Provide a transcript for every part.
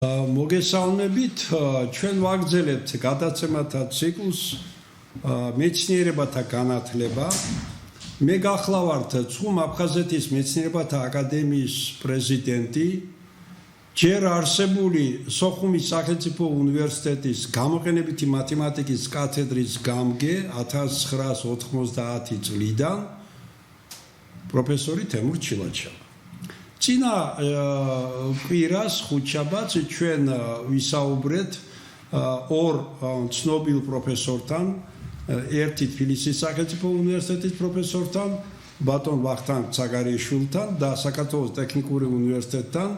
მოგესალმებით, ჩვენ ვაგრძელებთ გადაცემათა ციკლს მეცნიერებათა განათლება. მე გახლავართ ცხუმ აფხაზეთის მეცნიერებათა აკადემიის პრეზიდენტი, ჯერ არსებული სოხუმის სახელმწიფო უნივერსიტეტის გამოყენებითი მათემატიკის კათედრის გამგე 1990 წლიდან პროფესორი თემურ ჩილაჩავა. წინა კვირას ხუთშაბათს ჩვენ ვისაუბრეთ ორ ცნობილ პროფესორთან, ერთი თბილისის სახელმწიფო უნივერსიტეტის პროფესორთან, ბატონ ვახტანგ ცაგარიაშვილთან და საქართველოს ტექნიკური უნივერსიტეტთან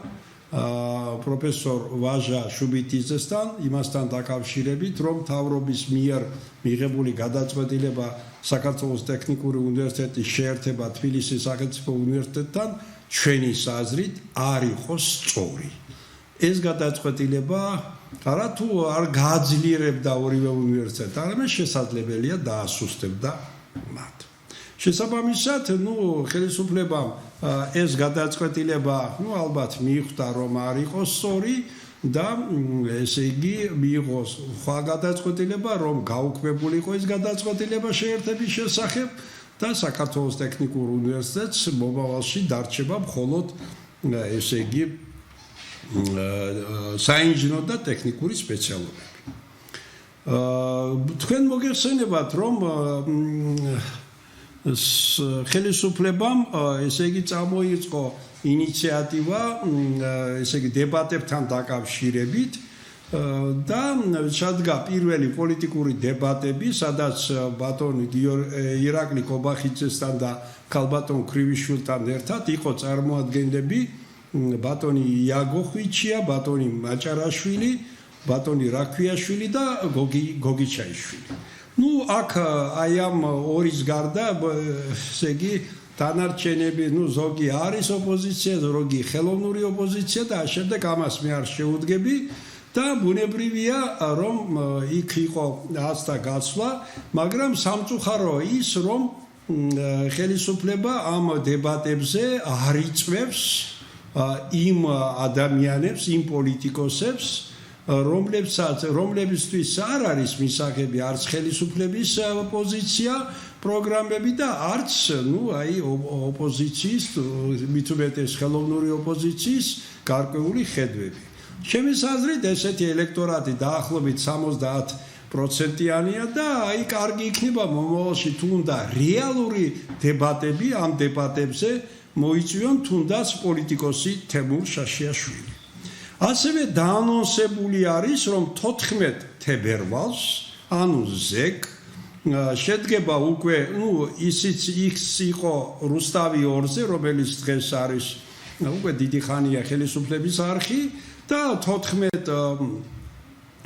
პროფესორ ვაჟა შუბიტიძესთან, იმასთან დაკავშირებით, რომ მთავრობის მიერ მიღებული გადაწყვეტილება საქართველოს ტექნიკური უნივერსიტეტის შეერთება თბილისის სახელმწიფო უნივერსიტეტთან ჩვენი აზრით არ იყოს სწორი. ეს გადაწყვეტილება არათუ არ გააძლიერებდა ორივე უნივერსიტეტს, არამედ შესაძლებელია დაასუსტებდა მათ. შესაბამისად, ხელისუფლებამ ეს გადაწყვეტილება, ალბათ მიხვდა, რომ არ იყოს სწორი და ესე იგი მიიღოს სხვა გადაწყვეტილება, რომ გაუქმებული იყო ეს გადაწყვეტილება შეერთების შესახებ. და საქართველოს ტექნიკურ უნივერსიტეტს მომავალში დარჩება მხოლოდ ესე იგი საინჟინრო და ტექნიკური სპეციალობები. თქვენ მოგეხსენებათ, რომ ხელისუფლებამ ესე იგი წამოიწყო ინიციატივა ესე იგი დებატებთან დაკავშირებით და შედგა პირველი პოლიტიკური დებატები, სადაც ბატონ ირაკლი კობახიძესთან და ქალბატონ ქრივიშვილთან ერთად იყო წარმოადგენლები ბატონი იაგო ხვიჩია, ბატონი მაჭარაშვილი, ბატონი რაქვიაშვილი და გოგი ჩაიშვილი. აქ აი ამ ორის გარდა ესე იგი დანარჩენები, ზოგი არის ოპოზიცია, ზოგი ხელოვნური ოპოზიცია და შემდეგ ამას მე არ შეუდგები. და ბუნებრივია, რომ იქ იყო ასთა გაცვლა, მაგრამ სამწუხაროა ის, რომ ხელისუფლება ამ დებატებზე არ იწვევს იმ ადამიანებს, იმ პოლიტიკოსებს, რომლებისთვის არ არის მისაღები არც ხელისუფლების პოზიცია, პროგრამები და არც ოპოზიციის, მით უმეტეს ხელოვნური ოპოზიციის გარკვეული ხედვები. ჩემი აზრით ესეთი ელექტორატი დაახლოებით 70%-იანია და აი კარგი იქნება მომავალში თუნდა რეალური დებატები ამ დებატებზე მოიწვიონ თუნდაც პოლიტიკოსი თემურ შაშიაშვილი. ასევე დაანონსებული არის, რომ 14 თებერვალს, ანუ ზეგ შედგება უკვე, ისიც იყო რუსთავი 2-ზე, რომელიც დღეს არის უკვე დიდი ხანია ხელისუფლების არხი და 14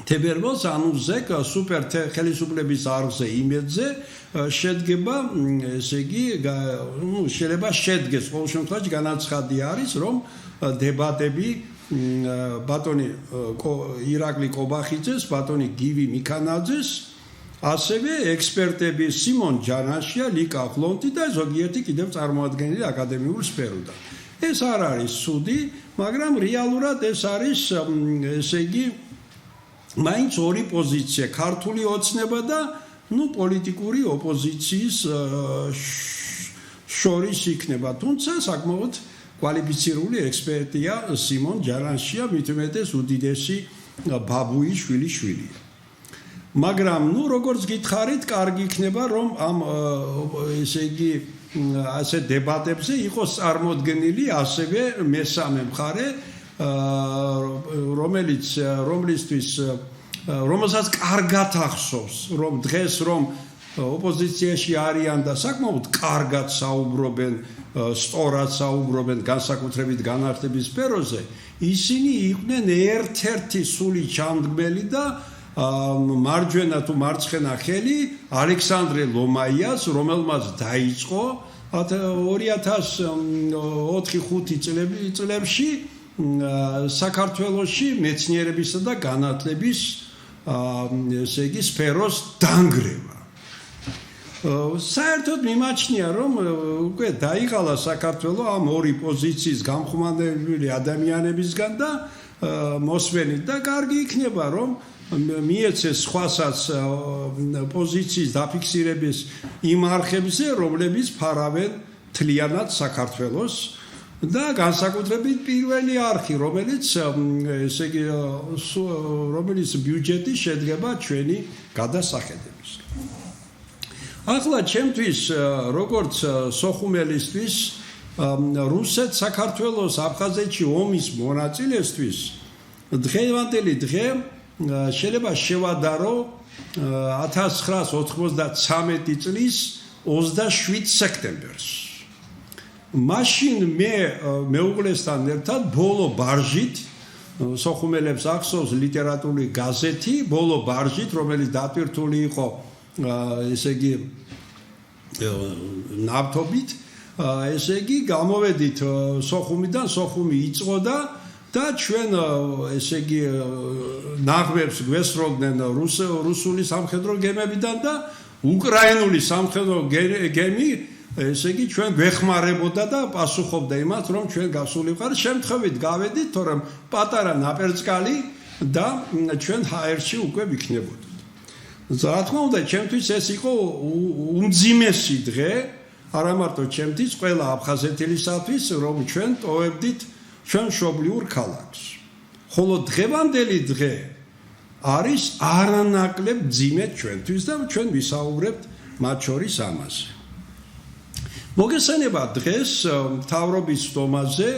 თებერვალს, ანუ ზეგ სუპერ ხელისუფლების არხზე იმედზე შედგება, ესე იგი, შეიძლება შედგეს, ყოველ შემთხვევაში განაცხადი არის, რომ დებატები ბატონი ირაკლი კობახიძეს, ბატონი გივი მიქანაძეს, ასევე ექსპერტები სიმონ ჯანაშია, ლიკა ხლონტი და ზოგიერთი კიდევ წარმოადგენელი აკადემიურ სფეროდან. ეს არ არის ცუდი, მაგრამ რეალურად ეს არის, ესე იგი, მაინც ორი პოზიცია, ქართული ოცნება და პოლიტიკური ოპოზიციის შორის იქნება. თუმცა საკმაოდ კვალიფიცირებული ექსპერტია სიმონ ჯანაშია, მით უმეტეს უდიდესი ბაბუის შვილიშვილია. მაგრამ, როგორც გითხარით, კარგი იქნება, რომ ამ ესე იგი ასე დებატებზე იყოს წარმოდგენილი ასევე მესამე მხარე, რომელსაც კარგად ახსოვს, რომ დღეს რომ ოპოზიციაში არიან და საკმაოდ კარგად საუბრობენ, სწორად საუბრობენ განსაკუთრებით განათლების სფეროზე, ისინი იყვნენ ერთ-ერთი სული ჩამდგმელი და მარჯვენა თუ მარცხენა ხელი ალექსანდრე ლომაიას, რომელმაც დაიწყო 2004-5 წლებში საქართველოში მეცნიერებისა და განათლების ესე იგი სფეროს დანგრევა. საერთოდ მიმაჩნია, რომ უკვე დაიღალა საქართველო ამ ორი პოზიციის გამხმარებელი ადამიანებისგან და მოსვენით და კარგი იქნება რომ მიეცეს სხვასაც პოზიციის დაფიქსირების იმ არხებზე, რომლებიც ფარავენ თლიანად საქართველოს და განსაკუთრებით პირველი არხი, რომელიც ესე იგი რომელიც ბიუჯეტი შედგება ჩვენი გადასახედების. ახლა ჩემთვის როგორც სოხუმელისთვის რუსეთ-საქართველოს აფხაზეთში ომის მონაწილესთვის დღევანდელი დღე შეიძლება შევადარო 1993 წლის 27 სექტემბერს. მაშინ მე მეუღლესთან ერთად ბოლო ბარჟით სოხუმელებს ახსოვს ლიტერატურული გაზეთი ბოლო ბარჟით, რომელიც დატვირთული იყო ესე იგი ნავთობით, ესე იგი გამოვედით სოხუმიდან, სოხუმი იწყოდა და ჩვენ ესე იგი ნაღმებს გვესროდნენ რუსული სამხედრო გემებიდან და უკრაინული სამხედრო გემი ესე იგი ჩვენ გვეხმარებოდა და პასუხობდა იმას რომ ჩვენ გასულიყარ შემთხვევით გავედით თორემ პატარა ნაპერწკალი და ჩვენ ჰაერში უკვე ვიქნებოდით. რა თქმა უნდა ჩემთვის ეს იყო უმძიმესი დღე არა მარტო ჩემთვის ყველა აფხაზეთელისათვის რომ ჩვენ ტოვებდით ჩვენ მშობლიურ ქალაქს. ხოლო დღევანდელი დღე არის არანაკლებ მძიმე ჩვენთვის და ჩვენ ვისაუბრებთ მათ შორის ამაზე. მოგესალმება დღეს მთავრობის სტომაზე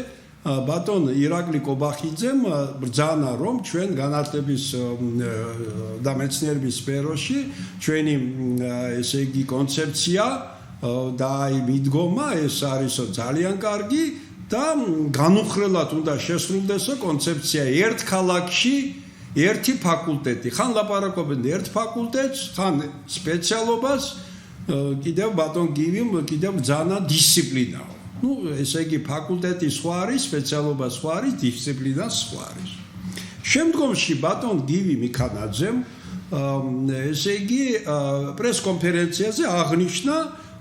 ბატონ ირაკლი კობახიძემ ბრძანა რომ ჩვენ განათლების და მეცნიერების სფეროში ჩვენი ესე იგი კონცეფცია და მიდგომა ეს არის ძალიან კარგი და განუხრელად უნდა შესრულდესო კონცეფცია ერთ ქალაქში ერთი ფაკულტეტი ხან ლაპარაკობენ ერთ ფაკულტეტს ხან სპეციალობას კიდევ ბატონ გივიმ კიდევ ბრძანა დისციპლინაა. ну ესე იგი ფაკულტეტი სხვა არის, სპეციალობა სხვა არის, დისციპლინა სხვა არის. შემდგომში ბატონ გივი მიქანაძემ ესე იგი პრესკონფერენციაზე აღნიშნა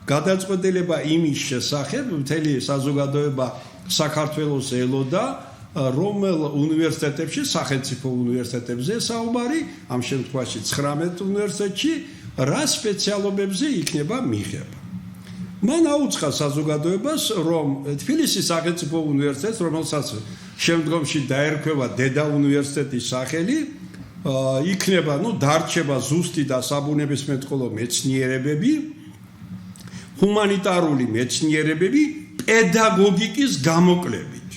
გადაწყვეტილება იმის შესახებ, მთელი საზოგადოება საქართველოს ელოდა, რომელ უნივერსიტეტებში, სახელმწიფო უნივერსიტეტებზე საუბარი, ამ შემთხვევაში 19 უნივერსიტეტში რა სპეციალობებზე იქნება მიღება. მან აუწყა საზოგადოებას, რომ თბილისის სახელმწიფო უნივერსიტეტს, რომელსაც შემდგომში დაერქვევა დედა უნივერსიტეტის სახელი, იქნება, დარჩება ზუსტი და საბუნებისმეტყველო მეცნიერებები, ჰუმანიტარული მეცნიერებები, პედაგოგიკის გამოკლებით.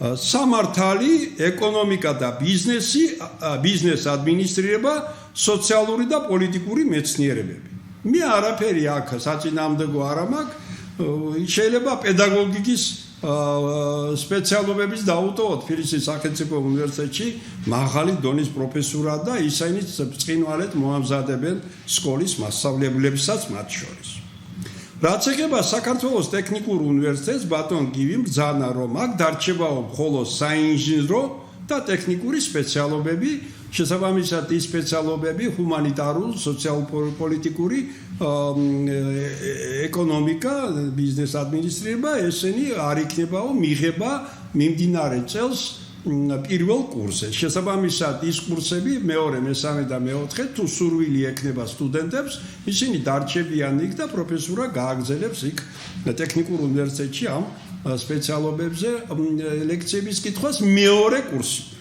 სამართალი, ეკონომიკა და ბიზნესი, ბიზნეს ადმინისტრირება, სოციალური და პოლიტიკური მეცნიერებები. მე არაფერი აქ საწინააღმდეგო არ მაქვს, შეიძლება პედაგოგიკის სპეციალობების დაუტოვოთ თბილისის სახელმწიფო უნივერსიტეტში მაღალი დონის პროფესურა და ისინი ბრწყინვალედ მოამზადებენ სკოლის მასწავლებლებსაც მათ შორის. რაც ეხება საქართველოს ტექნიკურ უნივერსიტეტს, ბატონ გივიმ ბრძანა რომ აქ დარჩებაო მხოლოდ საინჟინრო და ტექნიკური სპეციალობები, შესაბამისად ის სპეციალობები ჰუმანიტარული, სოციალურ-პოლიტიკური, ეკონომიკა, ბიზნეს ადმინისტრირება, ესენი არ იქნებაო მიღება მიმდინარე წელს პირველ კურსზე. შესაბამისად ის კურსები მეორე, მესამე და მეოთხე თუ სურვილი ექნება სტუდენტებს, ისინი დარჩებიან იქ და პროფესურა გააგრძელებს იქ ტექნიკურ უნივერსიტეტში ამ სპეციალობებზე ლექციების კითხვას მეორე კურსი.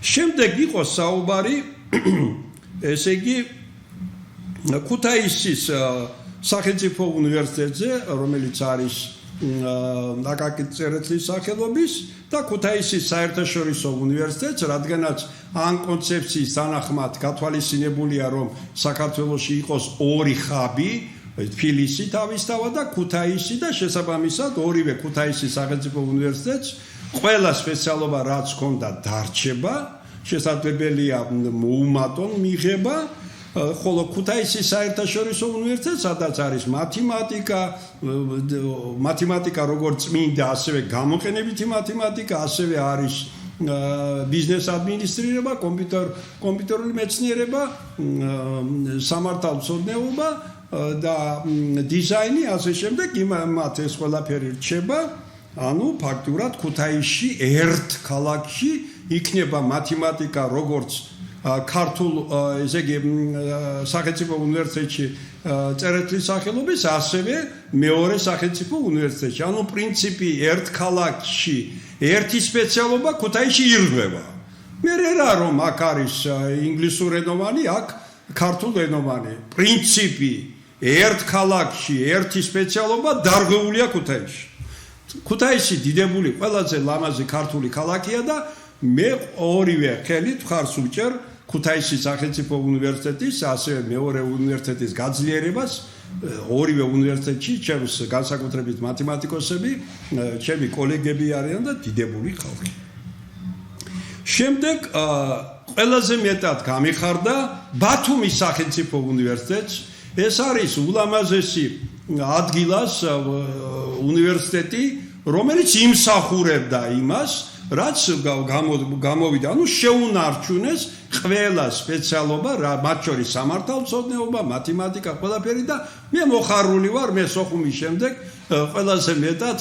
შემდეგ იყო საუბარი ესე იგი ქუთაისის სახელმწიფო უნივერსიტეტზე, რომელიც არის აკაკი წერეთლის სახელობის და ქუთაისის საერთაშორისო უნივერსიტეტს, რადგანაც ამ კონცეფციის თანახმად გათვალისწინებულია, რომ საქართველოში იყოს ორი ხაბი, თბილისი თავისთავად და ქუთაისი და შესაბამისად ორივე ქუთაისის სახელმწიფო უნივერსიტეტს ყველა სპეციალობა რაც ჰქონდა დარჩება, შესაძლებელია მოუმატონ მიღება, ხოლო ქუთაისის საერთაშორისო უნივერსიტეტს, სადაც არის მათემატიკა როგორც წმინდა, ასევე გამოყენებითი მათემატიკა, ასევე არის ბიზნეს ადმინისტრირება, კომპიუტერული მეცნიერება, სამართალმცოდნეობა და დიზაინი, ასე შემდეგ, მათ ეს ყველაფერი რჩება ანუ ფაქტურად ქუთაისში ერთ ქალაქში იქნება მათემატიკა როგორც ქართულ ესე იგი სახელმწიფო უნივერსიტეტში წერეთლის სახელობის, ასევე მეორე სახელმწიფო უნივერსიტეტში. ანუ პრინციპი ერთ ქალაქში ერთი სპეციალობა ქუთაისში ირღვევა. მე რა რომ აქ არის ინგლისურენოვანი, აქ ქართულენოვანი. პრინციპი ერთ ქალაქში ერთი სპეციალობა დარღვეულია ქუთაისში. ქუთაისი დიდებული ყველაზე ლამაზი ქართული ქალაქია და მე ორივე ხელით მხარს ვუჭერ ქუთაისის სახელმწიფო უნივერსიტეტის, ასევე მეორე უნივერსიტეტის გაძლიერებას. ორივე უნივერსიტეტში ჩემს განსაკუთრებით მათემატიკოსები, ჩემი კოლეგები არიან და დიდებული ხალხი. შემდეგ ყველაზე მეტად გამიხარდა ბათუმის სახელმწიფო უნივერსიტეტს. ეს არის ულამაზესი ადგილას უნივერსიტეტი, რომელიც იმსახურებდა იმას, რაც გამოვიდა, ანუ შეუნარჩუნეს ყველა სპეციალობა, მათ შორის სამართალმცოდნეობა, მათემატიკა, ყველაფერი და მე მოხარული ვარ, მე სოხუმის შემდეგ ყველაზე მეტად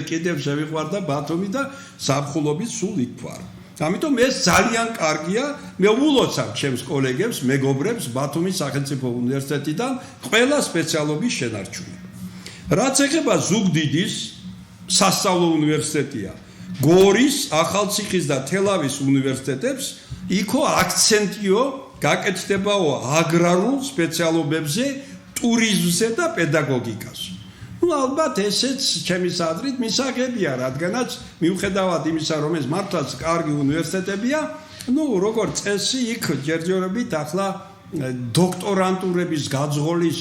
კიდევ შევიყვარდა ბათუმი და ზაფხულობით სულ იქ ვარ. ამიტომ ეს ძალიან კარგია, მე ულოცავ ჩემს კოლეგებს, მეგობრებს ბათუმის სახელმწიფო უნივერსიტეტიდან ყველა სპეციალობის შენარჩუნება. რაც ეხება ზუგდიდის სასწავლო უნივერსიტეტია, გორის, ახალციხის და თელავის უნივერსიტეტებს, იქო აქცენტიო გაკეთდებაო აგრარულ სპეციალობებზე, ტურიზმზე და პედაგოგიკაზე. ალბათ ესეც ჩემის აზრით მისაღებია, რადგანაც მიუხედავად იმისა, რომ ეს მართლაც კარგი უნივერსიტეტებია, როგორც წესი იქ ჯერჯერობით ახლა დოქტორანტურების გაძღოლის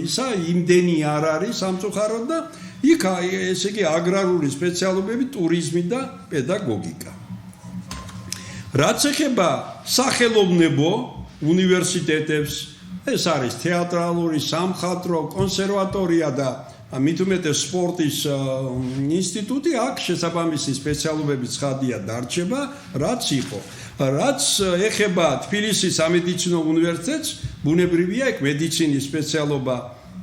ისა იმდენი არ არის სამწუხაროდ და იქ ესე იგი აგრარული სპეციალობები, ტურიზმი და პედაგოგიკა. რაც ეხება სახელოვნებო უნივერსიტეტებს, ეს არის თეატრალური, სამხატვრო, კონსერვატორია და მით უმეტეს სპორტის ინსტიტუტი, აქ შესაბამისი სპეციალობების ცხადია დარჩება, რაც იყო. რაც ეხება თბილისის სამედიცინო უნივერსიტეტს, ბუნებრივია იქ მედიცინის სპეციალობა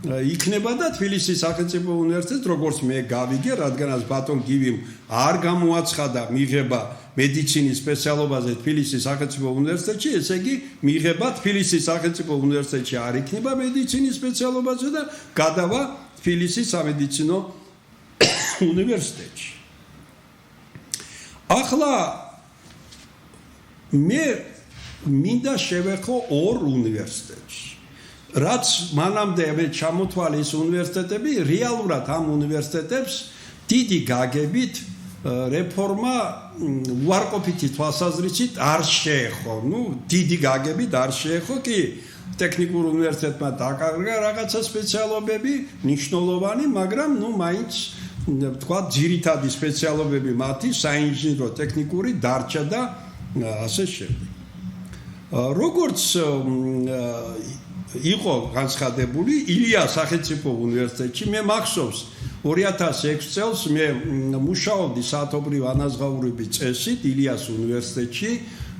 იქნება და თბილისის სახელმწიფო უნივერსიტეტს, როგორც მე გავიგე, რადგანაც ბატონ გივიმ არ გამოაცხადა მიღება მედიცინის სპეციალობაზე თბილისის სახელმწიფო უნივერსიტეტში, ესე იგი მიღება თბილისის სახელმწიფო უნივერსიტეტში არ იქნება მედიცინის სპეციალობაზე და გადავა თბილისის სამედიცინო უნივერსიტეტში. ახლა მე მინდა შევეხო ორ უნივერსიტეტში. რაც მანამდე მე ჩამოთვალე ეს უნივერსიტეტები, რეალურად ამ უნივერსიტეტებს დიდი გაგებით რეფორმა უარყოფითი თვალსაზრისით არ შეეხო. დიდი გაგებით არ შეეხო კი ტექნიკურ უნივერსიტეტმა დაკარგა რაღაცა სპეციალობები, მნიშვნელოვანი, მაგრამ მაინც თქვა ძირითადი სპეციალობები მათი საინჟინრო ტექნიკური დარჩა და ასე შემდეგ. როგორც იყო განცხადებული ილიას სახელმწიფო უნივერსიტეტში, მე მახსოვს 2006 წელს მე მუშაობდი საათობრივ ანაზღაურების წესით ილიას უნივერსიტეტში,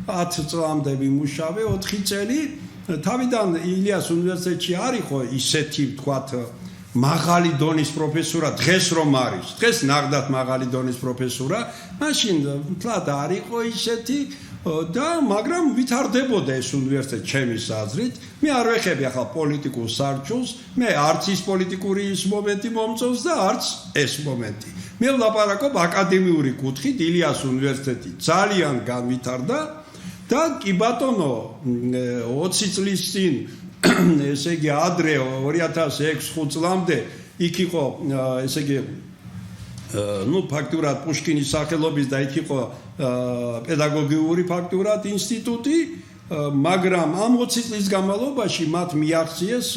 10 წლამდე ვიმუშავე, 4 წელი თავიდან ილიას უნივერსიტეტში არ იყო ისეთი ვთქვათ მაღალი დონის პროფესურა, დღეს რომ არის, დღეს ნახდათ მაღალი დონის პროფესურა, მაშინ თლად არ იყო ისეთი და მაგრამ ვითარდებოდა ეს უნივერსიტეტი ჩემის აზრით. მე არ ვეხები ახლა პოლიტიკურ სარჩულს, მე არც ის პოლიტიკური ის მომენტი მომწონს და არც ეს მომენტი. მე ვლაპარაკობ აკადემიური კუთხით, ილიას უნივერსიტეტი ძალიან განვითარდა და კი ბატონო 20 წლის წინ ესე იგი ადრე 2006-5 წლამდე იქ იყო ესე იგი ფაქტურად პუშკინის სახელობის და იქ იყო პედაგოგიური ფაქტურად ინსტიტუტი, მაგრამ ამ 20 წლის განმავლობაში მათ მიაღწიეს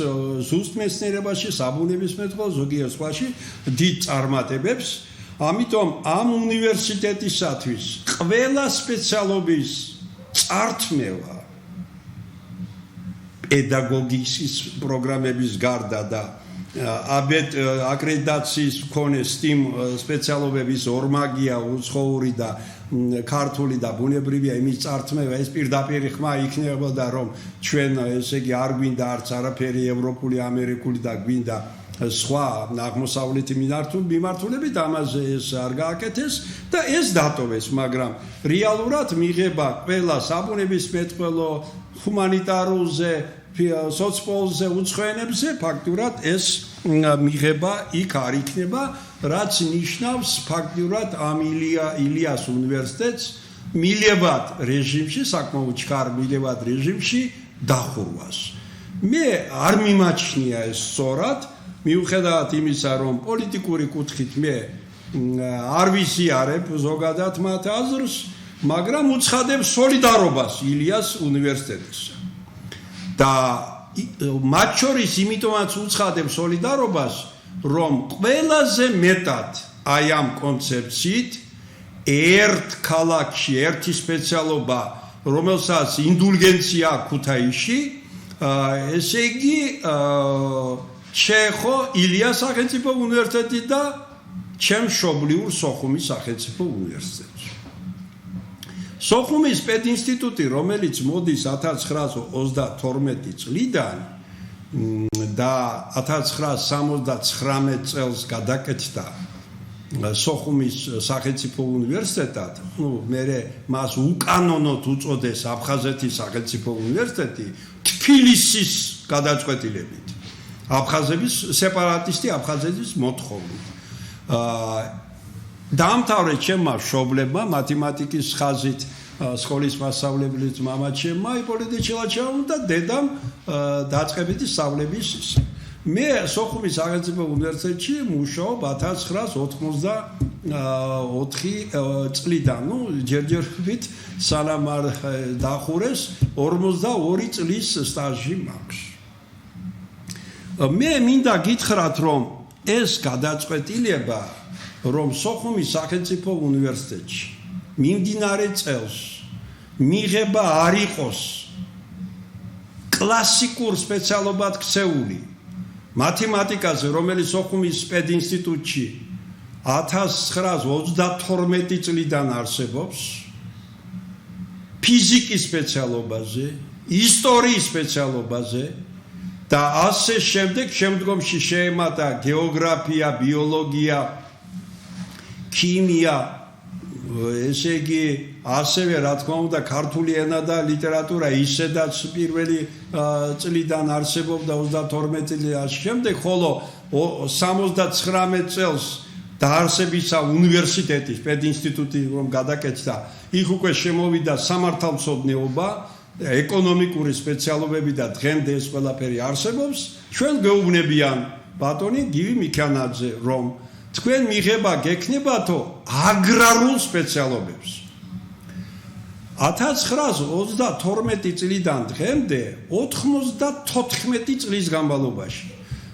ზუსტ მეცნიერებაში, საბუნებისმეტყველო, ზოგიერთ სხვაში დიდ წარმატებებს. ამიტომ ამ უნივერსიტეტისათვის ყველა სპეციალობის წართმევა პედაგოგიკის პროგრამების გარდა და აკრედიტაციის მქონე STEAM სპეციალობების ორმაგია, უცხოური და ქართული და ბუნებრივია იმის წართმევა, ეს პირდაპირ ხმა იქნებოდა, რომ ჩვენ ესე იგი არ გვინდა არც არაფერი ევროპული, ამერიკული და გვინდა სხვა აღმოსავლეთი მიმართულებით ამაზე ეს არ გააკეთეს და ეს დატოვეს, მაგრამ რეალურად მიიღება ყველა საბუნებისმეტყველო, ჰუმანიტარულზე, სოციალურზე, უცხოენებზე ფაქტურად ეს მიიღება იქ არ იქნება, რაც ნიშნავს ფაქტურად ამ ილიას უნივერსიტეტს მილევად რეჟიმში, საკმაოდ ჩქარ მილევად რეჟიმში დახურვას. მე არ მიმაჩნია ეს სწორად, მიუხედავად იმისა, რომ პოლიტიკური კუთხით მე არ ვიზიარებ ზოგადად მათ აზრს, მაგრამ უცხადებს სოლიდარობას ილიას უნივერსიტეტისა. და მათ შორის იმიტომაც უცხადებს სოლიდარობას, რომ ყველაზე მეტად აი ამ კონცეფციით ერთ ქალაქში ერთი სპეციალობა, რომელსაც ინდულგენცია აქვს ქუთაისში, ესე იგი ჩეხო ილიას სახელმწიფო უნივერსიტეტი და ჩემ მშობლიურ სოხუმის სახელმწიფო უნივერსიტეტი. სოხუმის პედინსტიტუტი, რომელიც მოდის 1932 წლიდან და 1979 წელს გადაკეთდა სოხუმის სახელმწიფო უნივერსიტეტად, მე მას უკანონოდ უწოდეს აფხაზეთის სახელმწიფო უნივერსიტეტი თბილისის გადაწყვეტილებით. აფხაზების სეპარატისტი აფხაზეთის მოთხოვნით. დაამთავრეს ჩემმა მშობლებმა მათემატიკის ხაზით სკოლის მასწავლებლიც მამაჩემმა იპოლიტე ჩილაჩევამ და დედამ დაწყებითი სწავლების ისა. მე სოხუმის სახელმწიფო უნივერსიტეტში მუშაობ 1984 წლიდან, ჯერჯერობით სანამ არ დახურეს 42 წლის სტაჟი მაქვს. მე მინდა გითხრათ, რომ ეს გადაწყვეტილება, რომ სოხუმის სახელმწიფო უნივერსიტეტში მიმდინარე წელს მიღება არ იყოს კლასიკურ სპეციალობად ქცეული მათემატიკაზე, რომელიც სოხუმის პედინსტიტუტში 1932 წლიდან არსებობს, ფიზიკის სპეციალობაზე, ისტორიის სპეციალობაზე და ასე შემდეგ, შემდგომში შეემატა გეოგრაფია, ბიოლოგია, ქიმია, ესე იგი, ასევე რა თქმა უნდა, ქართული ენა და ლიტერატურა ისედაც პირველი წლიდან არსებობდა 32 წლის შემდეგ, ხოლო 79 წელს დაარსებისა უნივერსიტეტის პედინსტიტუტი რომ გადაკეთდა, იქ უკვე შემოვიდა სამართალმცოდნეობა, ეკონომიკური სპეციალობები და დღემდე ეს ყველაფერი არსებობს. ჩვენ გეუბნებიან ბატონი გივი მიქანაძე, რომ თქვენ მიღება გექნებათო აგრარულ სპეციალობებს. 1932 წლიდან დღემდე 94 წლის განმავლობაში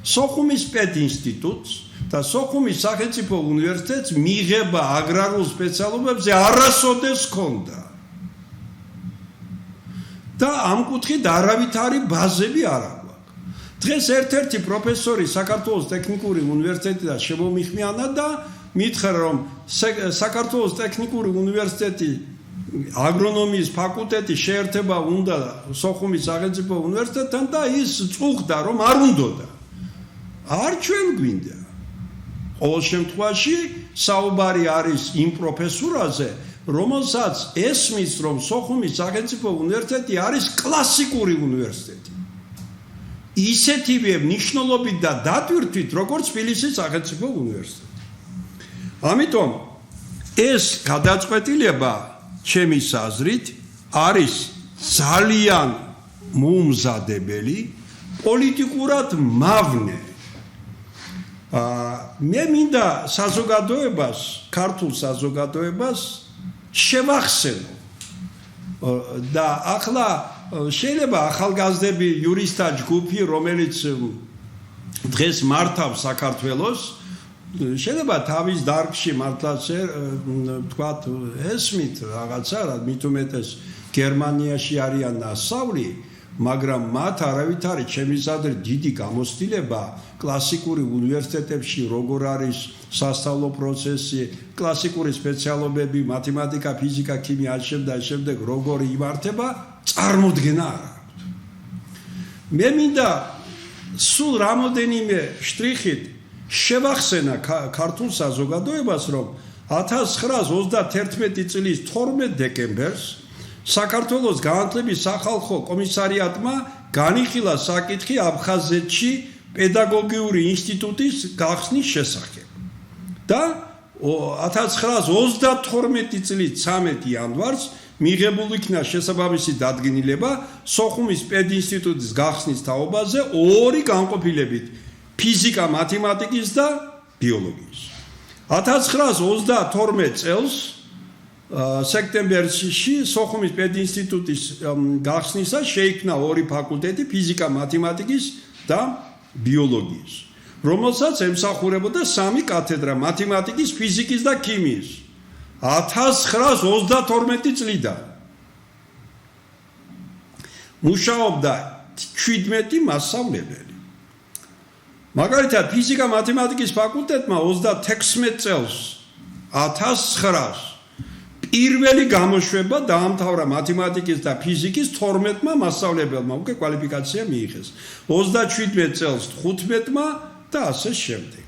სოხუმის პედინსტიტუტს და სოხუმის სახელმწიფო უნივერსიტეტს მიღება აგრარულ სპეციალობებზე არასოდეს ჰქონდა. და ამ კუთხით არავითარი ბაზები არ აქვს. დღეს ერთ-ერთი პროფესორი საქართველოს ტექნიკური უნივერსიტეტიდან შემომიხმიანა და მითხრა, რომ საქართველოს ტექნიკური უნივერსიტეტი აგრონომიის ფაკულტეტი შეერთება უნდა სოხუმის სახელმწიფო უნივერსიტეტთან და ის წუხდა, რომ არ უნდოდა. არ ჩვენ გვინდა. ყოველ შემთხვევაში საუბარი არის იმ პროფესურაზე, რომელსაც ესმის, რომ სოხუმის სახელმწიფო უნივერსიტეტი არის კლასიკური უნივერსიტეტი. ისეთივე მნიშვნელობით და დატვირთვით, როგორც თბილისის სახელმწიფო უნივერსიტეტი. ამიტომ ეს გადაწყვეტილება, ჩემის აზრით, არის ძალიან მოუმზადებელი, პოლიტიკურად მავნე. მე მინდა საზოგადოებას, ქართულ საზოგადოებას შევახსენო და ახლა შეიძლება ახალგაზრდები იურისტთა ჯგუფი, რომელიც დღეს მართავს საქართველოს, შეიძლება თავის დარგში მართლაც თქვათ ესმით რაღაცა, მით უმეტეს გერმანიაში არიან ასწავლი, მაგრამ მათ არავით არის ჩემის აზრით დიდი გამოცდილება კლასიკური უნივერსიტეტებში როგორ არის სასწავლო პროცესი, კლასიკური სპეციალობები, მათემატიკა, ფიზიკა, ქიმია, შემდეგ როგორ იმართება, წარმოდგენა არ აქვს. მე მინდა სულ რამოდენიმე შტრიხით შევახსენა ქართულ საზოგადოებას, რომ 1931 წლის 12 დეკემბერს საქართველოს განათლების სახალხო კომისარიატმა განიხილა საკითხი აფხაზეთში პედაგოგიური ინსტიტუტის გახსნის შესახებ. და 1932 წლის 13 იანვარს მიღებულ იქნა შესაბამისი დადგენილება სოხუმის პედინსტიტუტის გახსნის თაობაზე ორი განყოფილებით ფიზიკა, მათემატიკის და ბიოლოგიის. 1932 წელს სექტემბერში სოხუმის პედინსტიტუტის გახსნისას შეიქმნა ორი ფაკულტეტი ფიზიკა, მათემატიკის და ბიოლოგიის, რომელსაც ემსახურებოდა სამი კათედრა მათემატიკის, ფიზიკის და ქიმიის 1932 წლიდან. მუშაობდა 17 მასწავლებელი. მაგალითად, ფიზიკა მათემატიკის ფაკულტეტმა 36 წელს 1900 პირველი გამოშვება დაამთავრა მათემატიკის და ფიზიკის 12-მა მასწავლებელმა უკვე კვალიფიკაცია მიიღეს. 37 წელს 15-მა და ასე შემდეგ.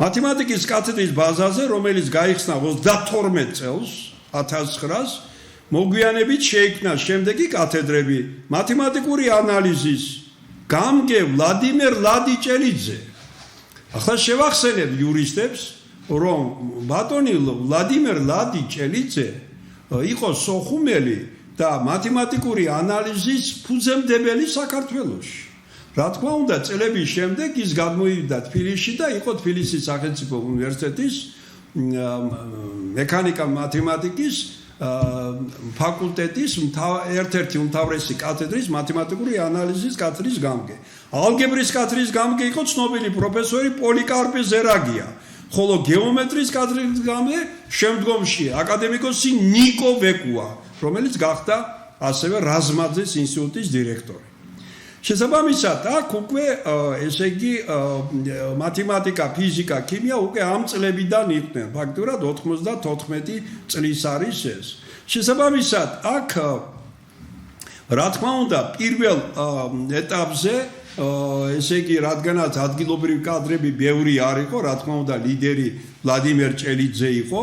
მათემატიკის კათედრის ბაზაზე, რომელიც გაიხსნა 32 წელს 1900-ს, მოგვიანებით შეიქმნა შემდეგი კათედრები: მათემატიკური ანალიზის გამგე ვლადიმერ ლადიჭელიძე. ახლა შევახსენებ იურისტებს, რომ ბატონი ვლადიმერ ლადიჭელიძე იყო სოხუმელი და მათემატიკური ანალიზის ფუძემდებელი საქართველოში. რა თქმა უნდა, წლების შემდეგ ის გადმოვიდა თბილისში და იყო თბილისის სახელმწიფო უნივერსიტეტის მექანიკა მათემატიკის ფაკულტეტის ერთ-ერთი უმთავრესი კათედრის მათემატიკური ანალიზის კათედრის გამგე. ალგებრის კათედრის გამგე იყო ცნობილი პროფესორი პოლიკარპე ზერაგია, ხოლო გეომეტრიის კათედრის გამგე შემდგომში აკადემიკოსი ნიკო ვეკუა, რომელიც გახდა ასევე რაზმაძეს ინსტიტუტის დირექტორი. შესაბამისად, აქ უკვე ესე იგი მათემატიკა, ფიზიკა, ქიმია უკვე ამ წლებიდან იყვნენ. ფაქტურად 94 წლის არის ეს. შესაბამისად, აქ რა თქმა უნდა, პირველ ეტაპზე ესე იგი, რადგანაც ადგილობრივი კადრები ბევრი არ იყო, რა თქმა უნდა, ლიდერი ვლადიმერ ჭელიძე იყო,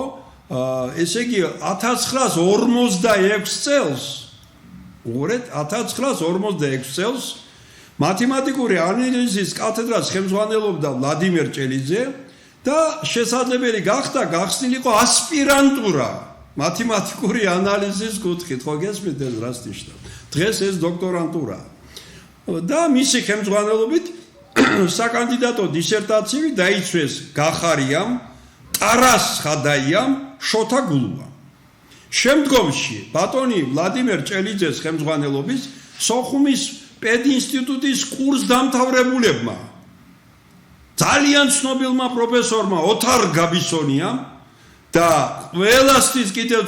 ესე იგი 1946 წელს, უყურეთ, 1946 წელს მათემატიკური ანალიზის კათედრას ხელმძღვანელობდა ვლადიმერ ჭელიძე და შესაძლებელი გახდა გახსნილიყო ასპირანტურა მათემატიკური ანალიზის კუთხით. ხო გესმით ეს რას ნიშნავს? დღეს ეს დოქტორანტურა. და მისი ხელმძღვანელობით საკანდიდატო დისერტაციები დაიცვეს გახარიამ, ტარას ხადაიამ, შოთა გულუამ. შემდგომში ბატონი ვლადიმერ ჭელიძეს ხელმძღვანელობის სოხუმის პედინსტიტუტის კურსდამთავრებულებმა, ძალიან ცნობილმა პროფესორმა ოთარ გაბისონიამ და ყველასთვის კიდევ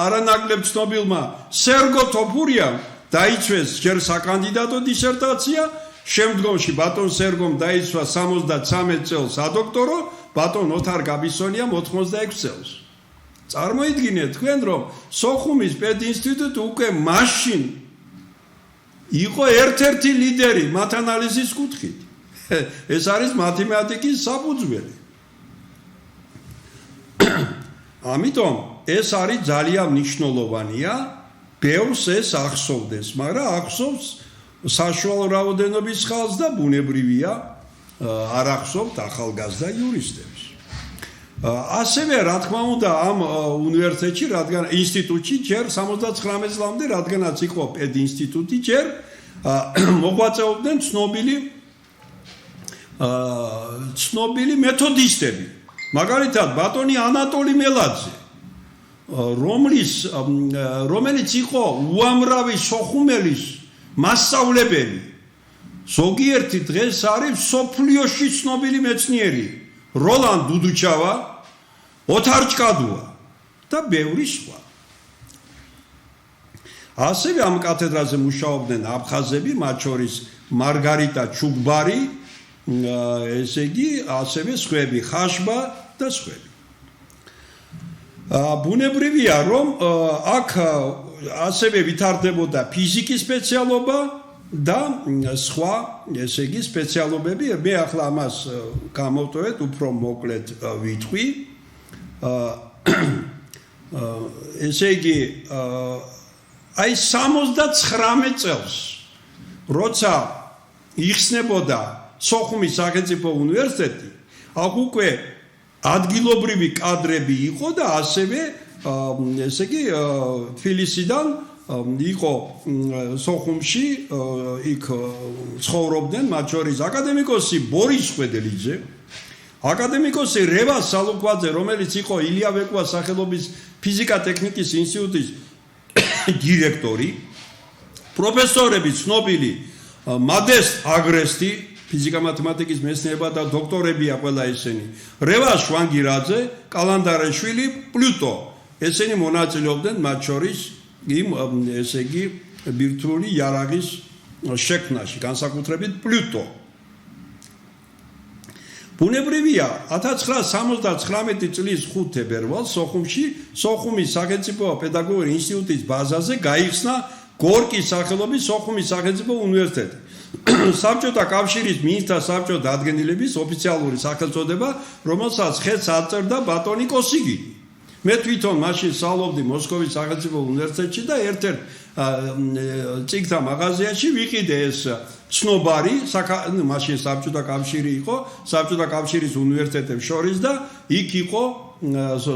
არანაკლებ ცნობილმა სერგო თოფურიამ დაიცვეს ჯერ საკანდიდატო დისერტაცია, შემდგომში ბატონ სერგომ დაიცვა 73 წელს სადოქტორო, ბატონ ოთარ გაბისონიამ 86 წელს. წარმოიდგინეთ თქვენ, რომ სოხუმის პედინსტიტუტი უკვე მაშინ იყო ერთ-ერთი ლიდერი მათანალიზის კუთხით. ეს არის მათემატიკის საფუძველი. ამიტომ ეს არის ძალიან მნიშვნელოვანია, ბევრს ეს ახსოვდეს, მაგრამ ახსოვს საშუალო რაოდენობის ხალხს და ბუნებრივია არ ახსოვთ ახალგაზრდა იურისტებს. ასევე რა თქმა უნდა ამ უნივერსიტეტში, რადგან ინსტიტუტში ჯერ 79 წლამდე, რადგანაც იყო პედინსტიტუტი, ჯერ მოღვაწეობდნენ ცნობილი მეთოდისტები. მაგალითად, ბატონი ანატოლი მელაძე, რომელიც იყო უამრავი სოხუმელის მასწავლებელი. ზოგიერთი დღეს არის სოფლიოში ცნობილი მეცნიერი, როლან დუდუჩავა, ოთარ ჭკადუა და ბევრი სხვა. ასევე ამ კათედრაზე მუშაობდნენ აფხაზები, მათ შორის მარგარიტა ჩუგბარი, ესე იგი, ასევე სხვები, ხაშბა და სხვები. ბუნებრივია, რომ აქ ასევე ვითარდებოდა ფიზიკის სპეციალობა და სხვა ესე იგი სპეციალობები მე ახლა ამას გამოვტოვეთ უფრო მოკლედ ვიტყვი ესე იგი აი 79 წელს როცა იხსნებოდა სოხუმის სახელმწიფო უნივერსიტეტი აქ უკვე ადგილობრივი კადრები იყო და ასევე ესე იგი თბილისიდან იყო სოხუმში იქ ცხოვრობდნენ მათ შორის აკადემიკოსი ბორის ხვედელიძე აკადემიკოსი რევას სალუქვაძე რომელიც იყო ილია ვეკვას სახელობის ფიზიკა-ტექნიკის ინსტიტუტის დირექტორი პროფესორები ცნობილი მადესტ აგრესტი ფიზიკა-მათემატიკის მეცნიერება და დოქტორებია ყველა ესენი რევას შვანგირაძე კალანდარეშვილი პლუტო ესენი მონაწილეობდნენ მათ შორის იმ ესე იგი ბირთვული იარაღის შექმნაში განსაკუთრებით პლუტო ბუნებრივია 1979 წლის 5 თებერვალს სოხუმის სახელმწიფო პედაგოგიური ინსტიტუტის ბაზაზე გაიხსნა გორკის სახელობის სოხუმის სახელმწიფო უნივერსიტეტი საბჭოთა კავშირის მინისტრთა საბჭოს დადგენილების ოფიციალური სახელწოდება რომელსაც ხელს აწერდა ბატონი კოსიგინი მე თვითონ მაშინ სწავლობდი მოსკოვის სახელმწიფო უნივერსიტეტში და ერთ-ერთ წიგნთა მაღაზიაში ვიყიდე ეს ცნობარი მაშინ საბჭოთა კავშირი იყო საბჭოთა კავშირის უნივერსიტეტებს შორის და იქ იყო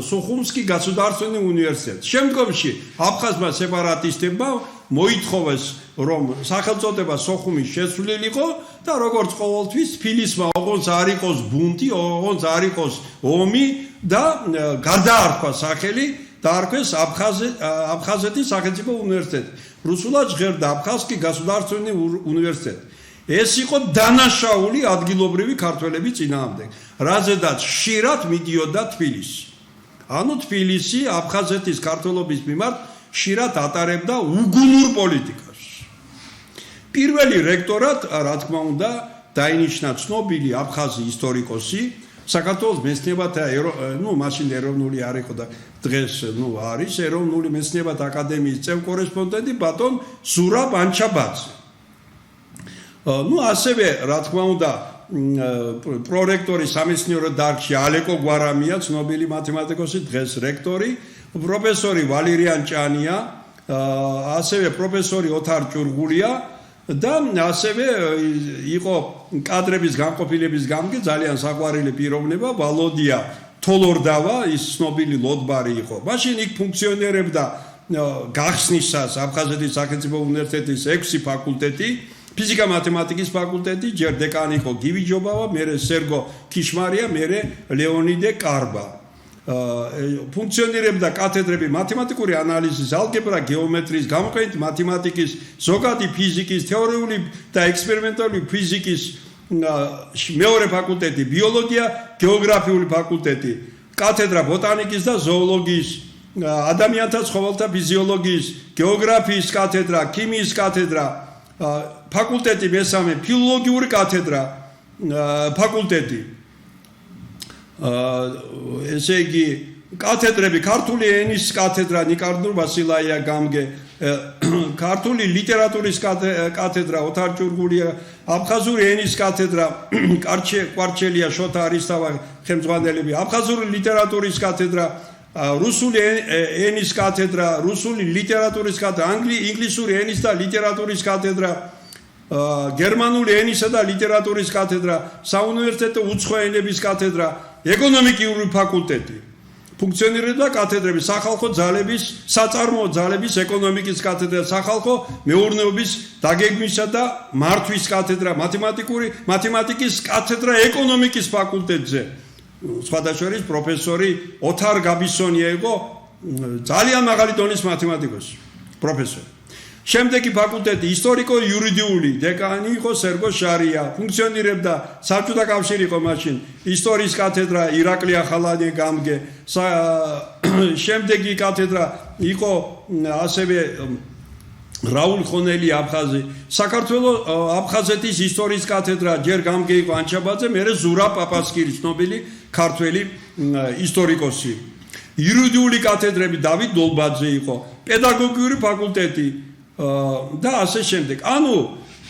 სუხუმსკი გასუდარственный უნივერსიტეტი შემდგომში აფხაზმა სეპარატისტებმა მოითხოვეს რომ სახელწოდება სოხუმის შესულილიყო და როგორც ყოველთვის თბილისმა ოღონდ არ იყოს ბუნტი ოღონდ არ იყოს ომი და გადაარქვა სახელი დაარქვეს აფხაზეთის სახელმწიფო უნივერსიტეტი რუსულად ჟღერდა აფხაზსკი გასუდარственный უნივერსიტეტი ეს იყო დანაშაული ადგილობრივი ქართველების წინააღმდეგ რაზედაც ხშირად მიდიოდა თბილისი ანუ თბილისი აფხაზეთის ქართველობის მიმართ ხშირად ატარებდა უგუნურ პოლიტიკას პირველი რექტორად რა თქმა უნდა დაინიშნა ცნობილი აფხაზი ისტორიკოსი საქართველოს მეცნიერებათა მაშინ ეროვნული არ იყო და დღეს არის ეროვნული მეცნიერებათა აკადემიის წევრ კორესპონდენტი ბატონ ზურაბ ანჩაბაძე ასევე რა თქმა უნდა პრორექტორი სამეცნიერო დარგში ალეკო გვარამია ცნობილი მათემატიკოსი დღეს რექტორი პროფესორი ვალერიან ჭანია ასევე პროფესორი ოთარ ჭურღულია და ასევე იყო კადრების განყოფილების გამგე ძალიან საყვარელი პიროვნება ვალოდია თოლორდავა ის ცნობილი ლოდბარი იყო მაშინ იქ ფუნქციონირებდა გახსნისას აფხაზეთის სახელმწიფო უნივერსიტეტის 6 ფაკულტეტი ფიზიკა-მათემატიკის ფაკულტეტი ჯერ დეკანი იყო გივი ჯობავა მერე სერგო ქიშმარია მერე ლეონიდე კარბა ფუნქციონირებდა კათედრები მათემატიკური ანალიზის ალგებრა გეომეტრიის გამოყენებით მათემატიკის ზოგადი ფიზიკის თეორიული და ექსპერიმენტული ფიზიკის მეორე ფაკულტეტი ბიოლოგია გეოგრაფიული ფაკულტეტი კათედრა ბოტანიკის და ზოოლოგიის ადამიანთა ცხოველთა ფიზიოლოგიის გეოგრაფიის კათედრა ქიმიის კათედრა ფაკულტეტი მესამე ფილოლოგიური კათედრა ფაკულტეტი ესე იგი კათედრები ქართული ენის კათედრა ნიკარდურ ვასილაია გამგე ქართული ლიტერატურის კათედრა ოთარ ჭურღულია აფხაზური ენის კათედრა კვარჩელია შოთა არისტავა ხელმძღვანელები აფხაზური ლიტერატურის კათედრა რუსული ენის კათედრა რუსული ლიტერატურის კათედრა ინგლისური ენის და ლიტერატურის კათედრა გერმანული ენისა და ლიტერატურის კათედრა საუნივერსიტეტო უცხო ენების კათედრა ეკონომიკური ფაკულტეტი ფუნქციონირებდა კათედრები სახალხო ძალების საწარმოო ძალების ეკონომიკის კათედრა სახალხო მეურნეობის დაგეგმვისა და მართვის კათედრა მათემატიკის კათედრა ეკონომიკის ფაკულტეტზე სხვადასხვა პროფესორი ოთარ გაბისონია იყო ძალიან მაღალი დონის მათემატიკოსი პროფესორი შემდეგი ფაკულტეტი ისტორიკო-იურიდიული დეკანი იყო სერგო შარია ფუნქციონირებდა საბჭოთა კავშირი იყო მაშინ ისტორიის კათედრა ირაკლი ახალანი გამგე შემდეგი კათედრა იყო ასევე რაულ ხონელი აფხაზი საქართველოს აფხაზეთის ისტორიის კათედრა ჯერ გამგე იყო ანჩაბაძე მერე ზურა პაპასკირი ცნობილი ქართველი ისტორიკოსი იურიდიული კათედრები დავით დოლბაძე იყო პედაგოგიური ფაკულტეტი და ასე შემდეგ. ანუ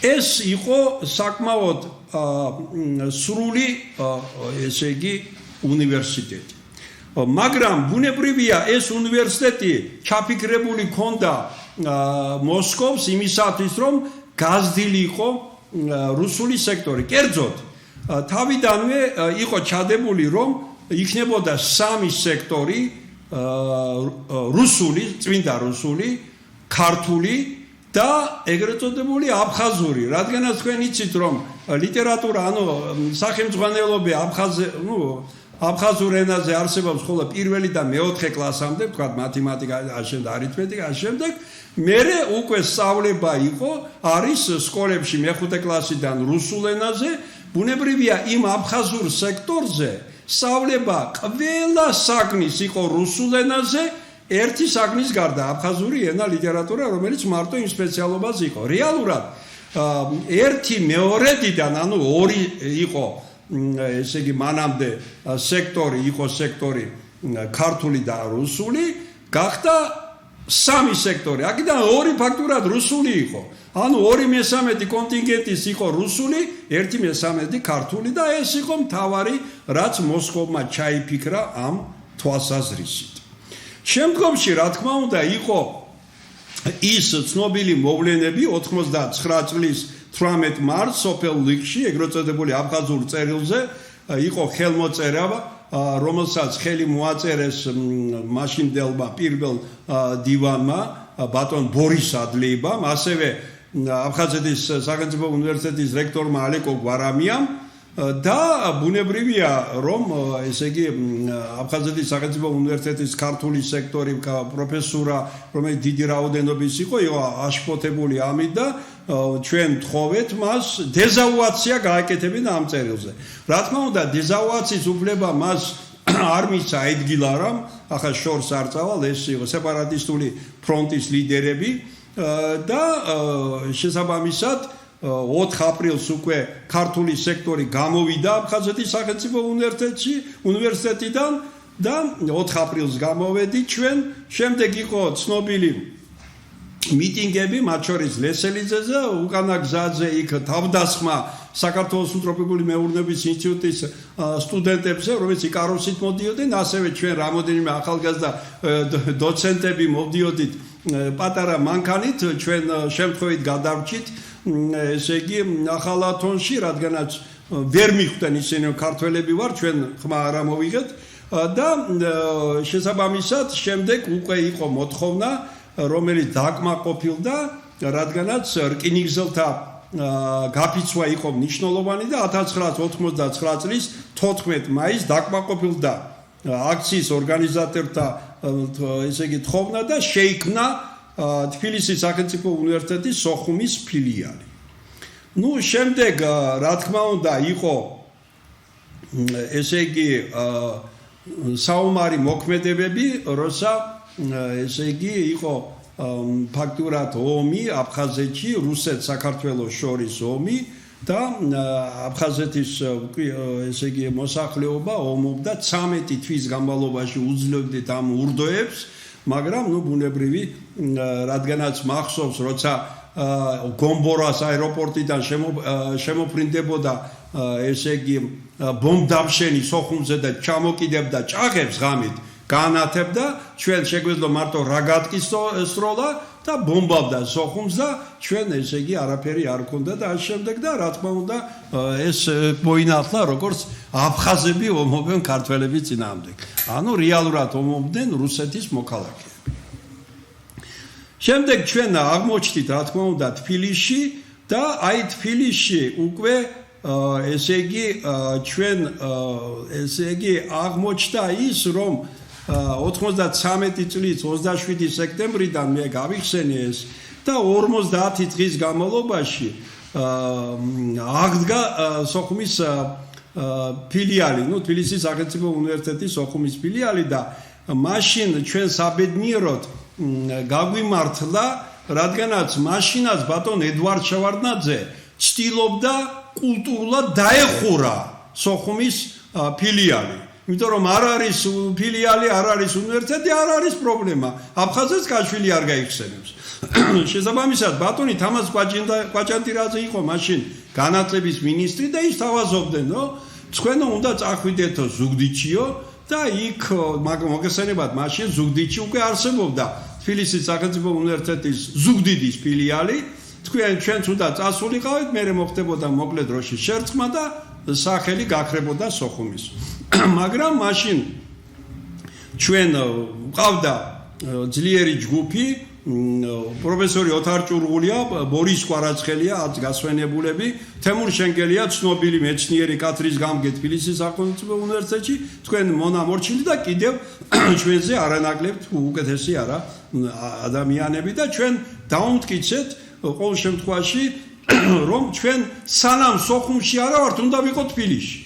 ეს იყო საკმაოდ სრული ესე იგი უნივერსიტეტი. მაგრამ ბუნებრივია ეს უნივერსიტეტი ჩაფიქრებული ჰქონდა მოსკოვს იმისათვის რომ გაზრდილი იყო რუსული სექტორი. კერძოდ თავიდანვე იყო ჩადებული რომ იქნებოდა სამი სექტორი რუსული, წმინდა რუსული, ქართული და ეგრეთ წოდებული აფხაზური. რადგანაც თქვენ იცით რომ ლიტერატურა, ანუ სახელმძღვანელობი აფხაზურ ენაზე არსებობს ხოლმე პირველი და მეოთხე კლასამდე, თქვა მათემატიკა, ამჟამად არითმეტიკა, ამჟამად მერე უკვე სწავლება იყო არის სკოლებში მეხუთე კლასიდან რუსულ ენაზე, ბუნებრივია იმ აფხაზურ სექტორზე სწავლება ყველა საგნის იყო რუსულ ენაზე, ერთი საგნის გარდა აფხაზური ენა ლიტერატურა, რომელიც მარტო იმ სპეციალობას იყო. რეალურად ერთი მეორედიდან, ანუ ორი იყო ესე იგი მანამდე სექტორი იყო სექტორი ქართული და რუსული, გახდა სამი სექტორი. აქედან ორი ფაქტურად რუსული იყო. ანუ 2/3 კონტინგენტის იყო რუსული, 1/3 ქართული და ეს იყო მთავარი, რაც მოსკოვმა ჩაიფიქრა ამ თვალსაზრისით. შემდგომში, რა თქმა უნდა, იყო ის ცნობილი მოვლენები 89 წლის 18 მარტს სოფელ ლიქში, ეგრეთ წოდებული აფხაზურ წერილზე, იყო ხელმოწერა, რომელსაც ხელი მოაწერეს მაშინდელმა პირველ დივანმა, ბატონ ბორის ადლიებამ, ასევე აფხაზეთის სახელმწიფო უნივერსიტეტის რექტორმა ალეკო გვარამიამ და ბუნებრივია რომ ესე იგი აფხაზეთის სახელმწიფო უნივერსიტეტის ქართული სექტორი პროფესურა, რომელიც დიდი რაოდენობის იყო აშფოთებული ამით და ჩვენ თხოვეთ მას დეზავუაცია გააკეთებინა ამ წერილზე. რა თქმა უნდა, დეზავუაციის უფლება მას არ მიცა ედგილარამ, ახლა შორს არ წავალ, ეს იყო სეპარატისტული ფრონტის ლიდერები და შესაბამისად 4 აპრილს უკვე ქართული სექტორი გამოვიდა აფხაზეთის სახელმწიფო უნივერსიტეტიდან და 4 აპრილს გამოვედით ჩვენ. შემდეგ იყო ცნობილი მიტინგები, მათ შორის ლესელიძეზე, უკანა გზაზე იქ თავდასხმა საქართველოს ტროპიკული მეურნეობის ინსტიტუტის სტუდენტებზე, რომელიც იკაროსით მოდიოდნენ, ასევე ჩვენ რამოდენიმე ახალგაზრდა დოცენტები მოვდიოდით პატარა მანქანით, ჩვენ შემთხვევით გადავრჩით ესე იგი ახალათონში, რადგანაც ვერ მიხვდნენ ისინი ქართველები ვარ, ჩვენ ხმა არ ამოვიღეთ და შესაბამისად შემდეგ უკვე იყო მოთხოვნა, რომელიც დაკმაყოფილდა, რადგანაც რკინიგზელთა გაფიცვა იყო მნიშვნელოვანი და 1989 წლის 14 მაისს დაკმაყოფილდა აქციის ორგანიზატორთა ესე იგი თხოვნა და შეიქმნა თბილისის სახელმწიფო უნივერსიტეტის სოხუმის ფილიალი. ნუ შემდეგ რა თქმა უნდა იყო ესე იგი საომარი მოქმედებები, როცა ესე იგი იყო ფაქტურად ომი აფხაზეთში, რუსეთ საქართველოს შორის ომი და აფხაზეთის ესე იგი მოსახლეობა ომობდა 13 თვის განმავლობაში უძლევდით ამ ურდოებს, მაგრამ ნუ ბუნებრივი რადგანაც მახსოვს, როცა გომბორას აეროპორტიდან შემოფრინდებოდა ესე იგი ბომბდამშენი სოხუმზე და ჩამოკიდებდა ჭაღებს ღამით, განათებდა, ჩვენ შეგვეძლო მარტო რა გატკის სროლა და ბომბავდა სოხუმს და ჩვენ ესე იგი არაფერი არ ქონდა და ამ შემდეგ და რა თქმა უნდა ეს მოინახლა როგორც აფხაზები ომობენ ქართველების წინააღმდეგ. ანუ რეალურად ომობდნენ რუსეთის მოქალაქეები. შემდეგ ჩვენ აღმოჩნდით რა თქმა უნდა თბილისში და აი თბილისში უკვე ესე იგი ჩვენ ესე იგი აღმოჩნდა ის რომ 93 წლის 27 სექტემბრიდან მე გავიხსენე ეს და 50 დღის განმავლობაში აღდგა სოხუმის ფილიალი, ნუ თბილისის სახელმწიფო უნივერსიტეტის სოხუმის ფილიალი და მაშინ ჩვენ საბედნიეროდ გაგვიმართლა, რადგანაც მაშინაც ბატონ ედვარდ შევარდნაძე ცდილობდა კულტურულად დაეხურა სოხუმის ფილიალი. იმიტომ რომ არ არის ფილიალი, არ არის უნივერსიტეტი, არ არის პრობლემა. აფხაზეთს კაშვილი არ გაიხსენებს. შესაბამისად, ბატონი თამაზ კვაჭანტირაძე იყო მაშინ განათლების მინისტრი და ის თავაზობდნენ, რომ თქვენ უნდა წახვიდეთო ზუგდიდშიო და იქ მოგესალმებათ, მაშინ ზუგდიდში უკვე არსებობდა თბილისის სახელმწიფო უნივერსიტეტის ზუგდიდის ფილიალი. თქვენ ჩვენც უნდა წასულიყავით, მერე მოხდებოდა მოკლე დროში შერწყმა და სახელი გაქრებოდა სოხუმის. მაგრამ მაშინ ჩვენ ყავდა ძლიერი ჯგუფი, პროფესორი ოთარ ჭურღულია, ბორის კვარაცხელია, გასვენებულები, თემურ შენგელია, ცნობილი მეცნიერი კათრის გამგე თბილისის სახელმწიფო უნივერსიტეტში, თქვენ მონამორჩილი და კიდევ ჩვენზე არანაკლებთ უკეთესი არა ადამიანები და ჩვენ დავუმტკიცეთ ყოველ შემთხვევაში რომ ჩვენ სანამ სოხუმში არა ვართ, უნდა ვიყოთ თბილისში.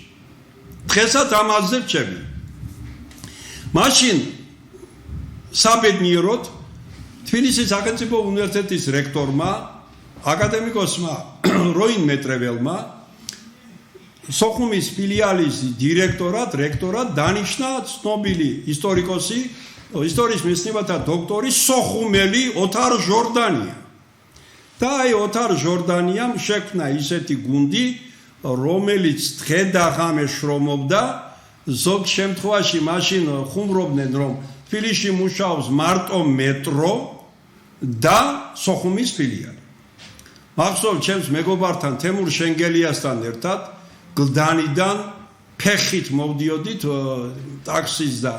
დღესაც ამაზე ვჩები. მაშინ საბედნიეროდ თბილისის სახელმწიფო უნივერსიტეტის რექტორმა, აკადემიკოსმა როინ მეტრეველმა სოხუმის ფილიალის რექტორად დანიშნა ცნობილი ისტორიკოსი, ისტორიის მეცნიერებათა დოქტორი სოხუმელი ოთარ ჟორდანია. და აი ოთარ ჟორდანიამ შექმნა ისეთი გუნდი, რომელიც დღე და ღამე შრომობდა, ზოგ შემთხვევაში მაშინ ხუმრობდნენ, რომ თბილისში მუშაობს მარტო მეტრო და სოხუმის ფილიალი. მახსოვს ჩემს მეგობართან თემურ შენგელიასთან ერთად გლდანიდან ფეხით მოვდიოდით ტაქსის და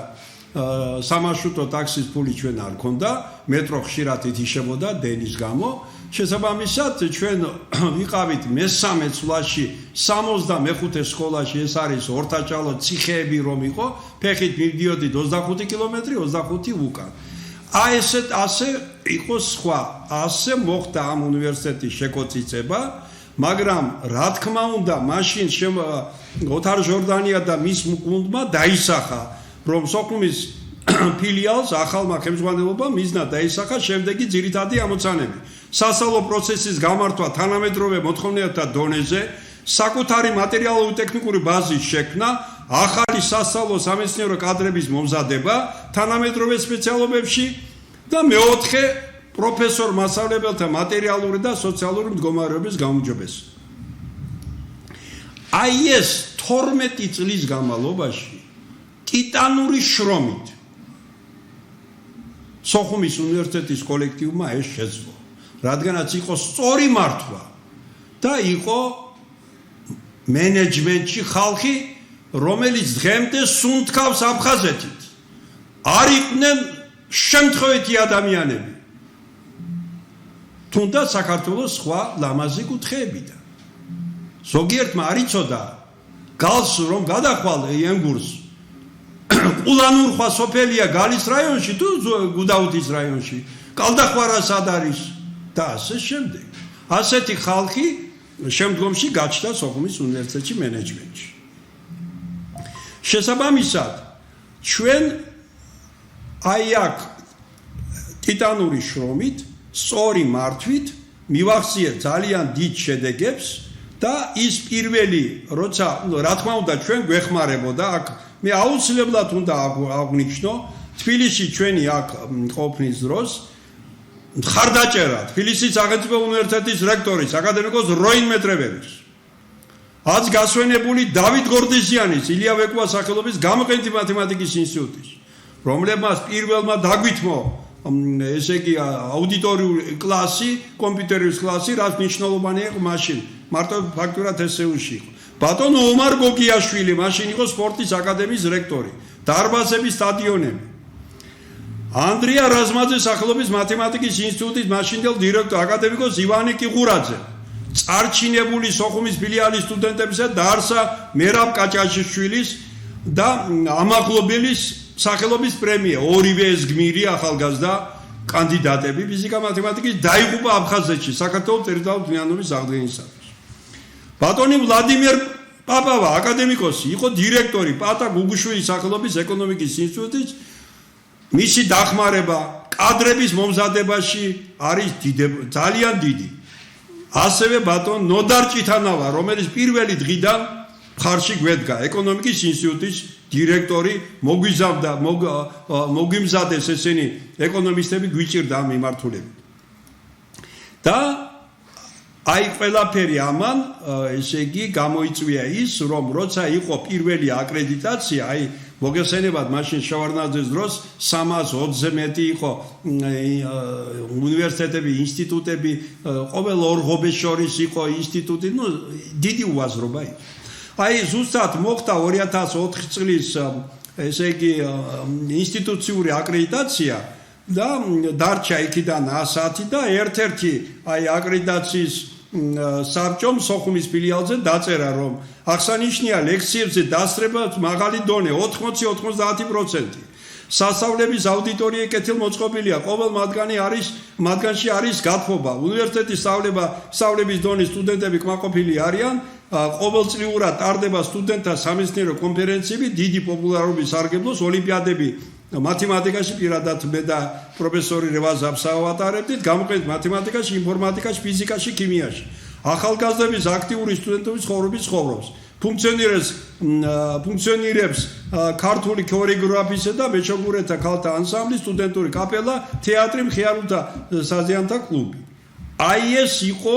სამარშრუტო ტაქსის ფული ჩვენ არ ქონდა, მეტრო ხშირად ითიშებოდა დენის გამო. შესაბამისად ჩვენ ვიყავით მესამე წლაში 65 სკოლაში, ეს არის ორთაჭალო ციხეები რომ იყო, ფეხით მივდიოდით 25 კილომეტრი, 25 უკან. აი ასე იყო სხვა, ასე მოხდა ამ უნივერსიტეტის შეკოწიწება, მაგრამ რა თქმა უნდა, მაშინ ოთარ ჟორდანია და მის გუნდმა დაისახა, რომ სოხუმის ფილიალს ახალმა ხელმძღვანელობამ მიზნა დაისახა შემდეგი ძირითადი ამოცანები. სასწავლო პროცესის გამართვა თანამედროვე მოთხოვნიათა დონეზე, საკუთარი მატერიალურ-ტექნიკური ბაზის შექმნა, ახალი სასწავლო სამეცნიერო კადრების მომზადება თანამედროვე სპეციალობებში და მეოთხე პროფესორ მასწავლებელთა მატერიალური და სოციალური მდგომარეობის გაუმჯობესება. აი ეს 12 წლის განმავლობაში ტიტანური შრომით სოხუმის უნივერსიტეტის კოლექტივმა ეს შეძლო. რადგანაც იყო სწორი მართვა და იყო მენეჯმენტში ხალხი, რომელიც დღემდე სუნთქავს აფხაზეთით. არ იყვნენ შემთხვევითი ადამიანები. თუნდაც საქართველოს სხვა ლამაზი კუთხეებიდან. ზოგიერთმა არ იცოდა გალს რომ გადახვალ იენგურს ყულანურხვა სოფელია გალის რაიონში თუ გუდაუთის რაიონში, კალდახვარა სად არის და ასე შემდეგ. ასეთი ხალხი შემდგომში გაჩნდა სოხუმის უნივერსიტეტში მენეჯმენტში. შესაბამისად, ჩვენ აი აქ ტიტანური შრომით, სწორი მართვით მივახციეთ ძალიან დიდ შედეგებს და ის პირველი, როცა რა თქმა უნდა ჩვენ გვეხმარებოდა, აქ მე აუცილებლად უნდა აღვნიშნო, თბილისში ჩვენი აქ ყოფნის დროს მხარდაჭერა თბილისის სახელმწიფო უნივერსიტეტის რექტორის აკადემიკოს როინ მეტრეველის, აც გასვენებული დავით გორდისიანის, ილია ვეკუას სახელობის გამოყენითი მათემატიკის ინსტიტუტის, რომლებმაც პირველმა დაგვითმო ესე იგი აუდიტორიული კლასი, კომპიუტერის კლასი, რაც მნიშვნელოვანი იყო მაშინ, მარტო ფაქტურად ესეუში იყო. ბატონო ომარ გოგიაშვილი მაშინ იყო სპორტის აკადემიის რექტორი, დარბაზების სტადიონები. ანდრია რაზმაძე სახელობის მათემატიკის ინსტიტუტის მაშინდელ დირექტორ აკადემიკოს ივანე კიღურაძე, წარჩინებული სოხუმის ფილიალის სტუდენტებისა დაარსა მერაბ კაჭაშვილის და ამაღლობელის სახელობის პრემია, ორივე ეს გმირი ახალგაზრდა კანდიდატები ფიზიკა მათემატიკის დაიღუპა აფხაზეთში საქართველოს ტერიტორიალური მთლიანობის აღდგენისათვის. ბატონი ვლადიმერ პაპავა აკადემიკოსი იყო დირექტორი პატა გუგუშვილის სახელობის ეკონომიკის ინსტიტუტის, მისი დახმარება კადრების მომზადებაში არის ძალიან დიდი. ასევე ბატონ ნოდარ ჭითანავა, რომელიც პირველი დღიდან მხარში გვედგა ეკონომიკის ინსტიტუტის დირექტორი მოგვიზავდა მოგვიმზადეს ესენი ეკონომისტები გვიჭირდა ამ მიმართულებით და აი ყველაფერი ამან ესე იგი გამოიწვია ის რომ როცა იყო პირველი აკრედიტაცია აი მოგესწრებათ მაშინ შევარდნაძის დროს 320-ზე მეტი იყო უნივერსიტეტები, ინსტიტუტები, ყოველ ორ ღობეს შორის იყო ინსტიტუტი, ну დიდი უაზრობა იყო. აი ზუსტად მოხდა 2004 წლის ესე იგი ინსტიტუციური აკრედიტაცია და დარჩა იქიდან 110 და ერთ-ერთი აი აკრედიტაციის საბჭომ სოხუმის ფილიალზე დაწერა რომ აღსანიშნავია ლექციებზე დასწრება მაღალი დონე 80-90%. სასწავლების აუდიტორია კეთილმოწყობილია, ყოველ მათგანში არის გათხოვება. უნივერსიტეტის სწავლების დონის სტუდენტები კმაყოფილი არიან, ყოველწლიურად ტარდება სტუდენტთა სამეცნიერო კონფერენციები, დიდი პოპულარობის სარგებლობს ოლიმპიადები მათემატიკაში პირადად მე და პროფესორი რევაზ აბსავა ვატარებდით, გამოყენეთ მათემატიკაში, ინფორმატიკაში, ფიზიკაში, ქიმიაში. ახალგაზრდების აქტიური სტუდენტობის ცხოვრების ცხოვრობს. ფუნქციონირებს ქართული ქორეოგრაფიისა და მეჩოგურეთა ქალთა ანსამბლი, სტუდენტური კაპელა, თეატრი, მხიარულთა საზიანთა კლუბი. აი ეს იყო